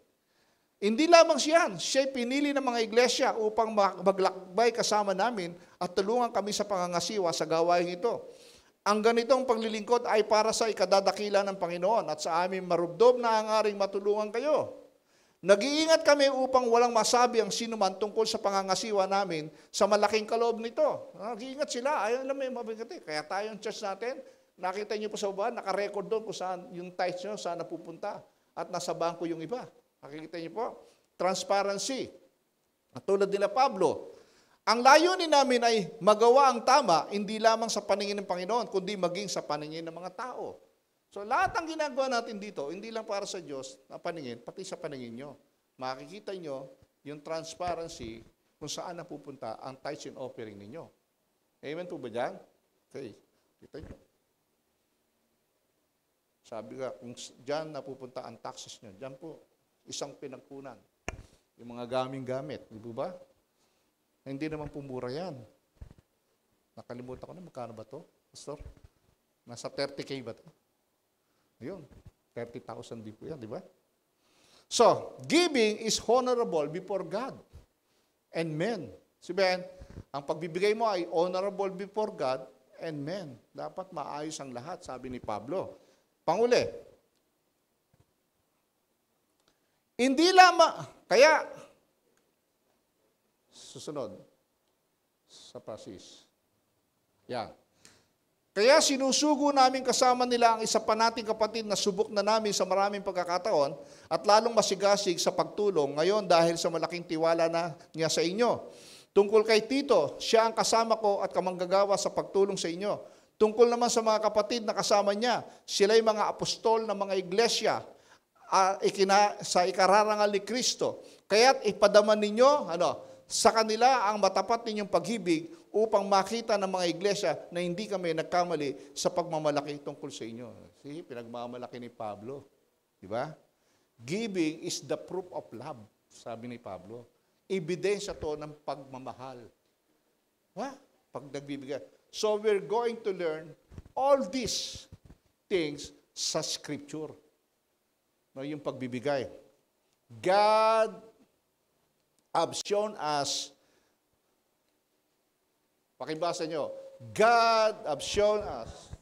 A: Hindi lamang siya'y pinili ng mga iglesia upang maglakbay kasama namin at tulungan kami sa pangangasiwa sa gawain ito. Ang ganitong paglilingkod ay para sa ikadadakila ng Panginoon at sa aming marubdob na hangaring matulungan kayo. Nag-iingat kami upang walang masabi ang sinuman tungkol sa pangangasiwa namin sa malaking kaloob nito. Nag-iingat sila. Ayaw lang may mabigat Kaya tayong church natin, nakita niyo po sa baba, nakarecord doon kung saan yung tithes nyo, saan napupunta. At nasa bangko yung iba. Nakikita niyo po? Transparency. At tulad nila Pablo, ang layunin namin ay magawa ang tama, hindi lamang sa paningin ng Panginoon, kundi maging sa paningin ng mga tao. So lahat ng ginagawa natin dito, hindi lang para sa Diyos na paningin, pati sa paningin nyo. Makikita nyo yung transparency kung saan napupunta ang tithes and offering ninyo. Amen po ba dyan? Okay. Kita nyo. Sabi ka, kung dyan napupunta ang taxes nyo, dyan po, isang pinagkunan. Yung mga gamit, di ba? Hindi naman pumura yan. Nakalimutan ko na, magkano ba to, Pastor? Nasa 30K ba to? Ayun, 30,000 din po yan, di ba? So, giving is honorable before God and men. Sabihin, ang pagbibigay mo ay honorable before God and men. Dapat maayos ang lahat, sabi ni Pablo. Panguli, hindi lamang, kaya, susunod, sa pasis. Yan. Kaya sinusugo namin kasama nila ang isa pa nating kapatid na subok na namin sa maraming pagkakataon at lalong masigasig sa pagtulong ngayon dahil sa malaking tiwala na niya sa inyo. Tungkol kay Tito, siya ang kasama ko at kamanggagawa sa pagtulong sa inyo. Tungkol naman sa mga kapatid na kasama niya, sila'y mga apostol ng mga iglesia sa ikararangal ni Kristo. Kaya't ipadaman ninyo sa kanila ang matapat ninyong pag-ibig upang makita ng mga iglesia na hindi kami nagkamali sa pagmamalaki tungkol sa inyo. See, pinagmamalaki ni Pablo. Di ba? Giving is the proof of love, sabi ni Pablo. Ebidensya to ng pagmamahal. Pag nagbibigay. So we're going to learn all these things sa Scripture. No, yung pagbibigay. God have shown us, pakibasa nyo, God have shown us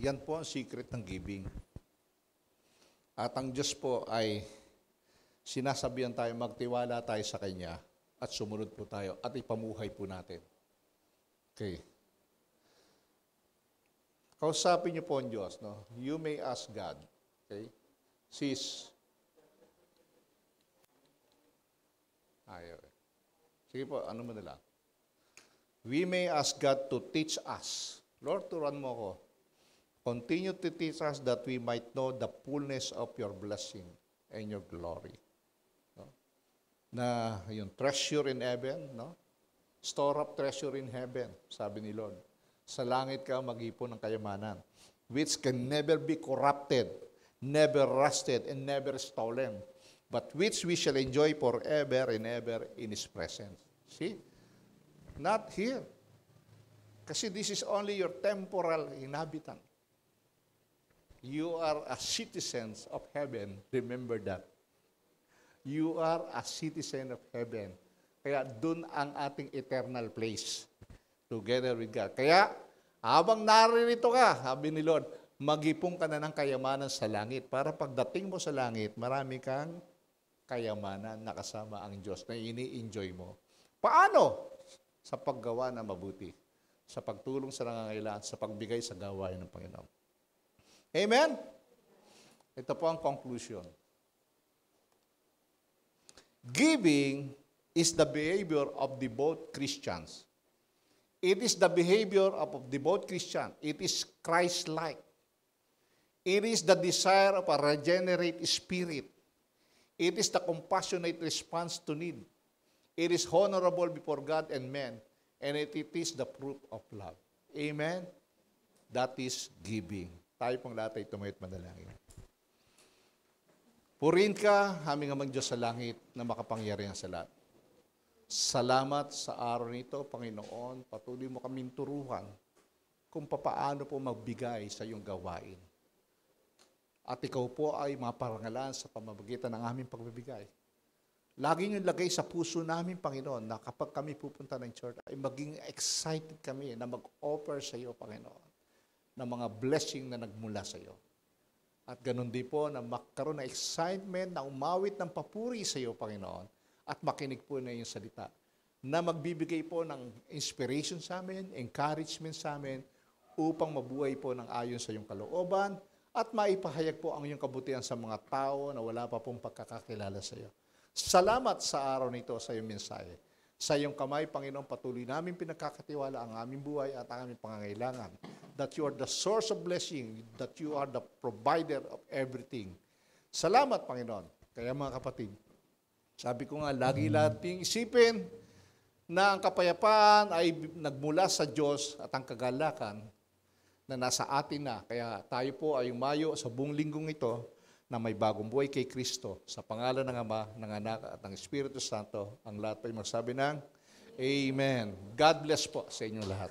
A: yan po ang secret ng giving. At ang Diyos po ay sinasabihan tayo, magtiwala tayo sa Kanya at sumunod po tayo at ipamuhay po natin. Okay. Kausapin niyo po ang Diyos. No? You may ask God. Okay? Sis. Ayaw. Sige po, ano mo na lang. We may ask God to teach us. Lord, turuan mo ako. Continue to teach us that we might know the fullness of your blessing and your glory. No? Na yung treasure in heaven, no? Store up treasure in heaven, sabi ni Lord. Sa langit ka mag-ipon ng kayamanan, which can never be corrupted, never rusted, and never stolen, but which we shall enjoy forever and ever in His presence. See? Not here. Kasi this is only your temporal inhabitant. You are a citizen of heaven. Remember that. You are a citizen of heaven. Kaya dun ang ating eternal place. Together with God. Kaya, habang naririto ka, sabi ni Lord, mag-ipon ka na ng kayamanan sa langit para pagdating mo sa langit, marami kang kayamanan na kasama ang Diyos na ini-enjoy mo. Paano? Sa paggawa na mabuti. Sa pagtulong sa nangangailangan, sa pagbigay sa gawain ng Panginoon. Amen? Ito po ang conclusion. Giving is the behavior of devout Christians. It is the behavior of a devout Christian. It is Christ-like. It is the desire of a regenerate spirit. It is the compassionate response to need. It is honorable before God and men. And it is the fruit of love. Amen? That is giving. Tayo pong lahat ay tumayot manalangin. Purihin ka, aming amang Diyos sa langit na makapangyarihan sa lahat. Salamat sa araw nito, Panginoon. Patuloy mo kaming turuan kung papaano po magbigay sa iyong gawain. At ikaw po ay maparangalan sa pamamagitan ng aming pagbibigay. Lagi nyo lagay sa puso namin, Panginoon, na kapag kami pupunta ng church, ay maging excited kami na mag-offer sa iyo, Panginoon, ng mga blessing na nagmula sa iyo. At ganun din po na magkaroon ng excitement na umawit ng papuri sa iyo, Panginoon, at makinig po na iyong salita, na magbibigay po ng inspiration sa amin, encouragement sa amin, upang mabuhay po ng ayon sa iyong kalooban, at maipahayag po ang iyong kabutihan sa mga tao na wala pa pong pagkakakilala sa iyo. Salamat sa araw nito sa iyong mensahe. Sa iyong kamay, Panginoon, patuloy namin pinagkakatiwala ang aming buhay at ang aming pangangailangan. That you are the source of blessing, that you are the provider of everything. Salamat, Panginoon. Kaya mga kapatid, sabi ko nga, lagi nating isipin na ang kapayapaan ay nagmula sa Diyos at ang kagalakan na nasa atin na. Kaya tayo po ay umayo sa buong linggong ito na may bagong buhay kay Kristo. Sa pangalan ng Ama, ng Anak, at ng Espiritu Santo, ang lahat ay magsabi ng Amen. God bless po sa inyong lahat.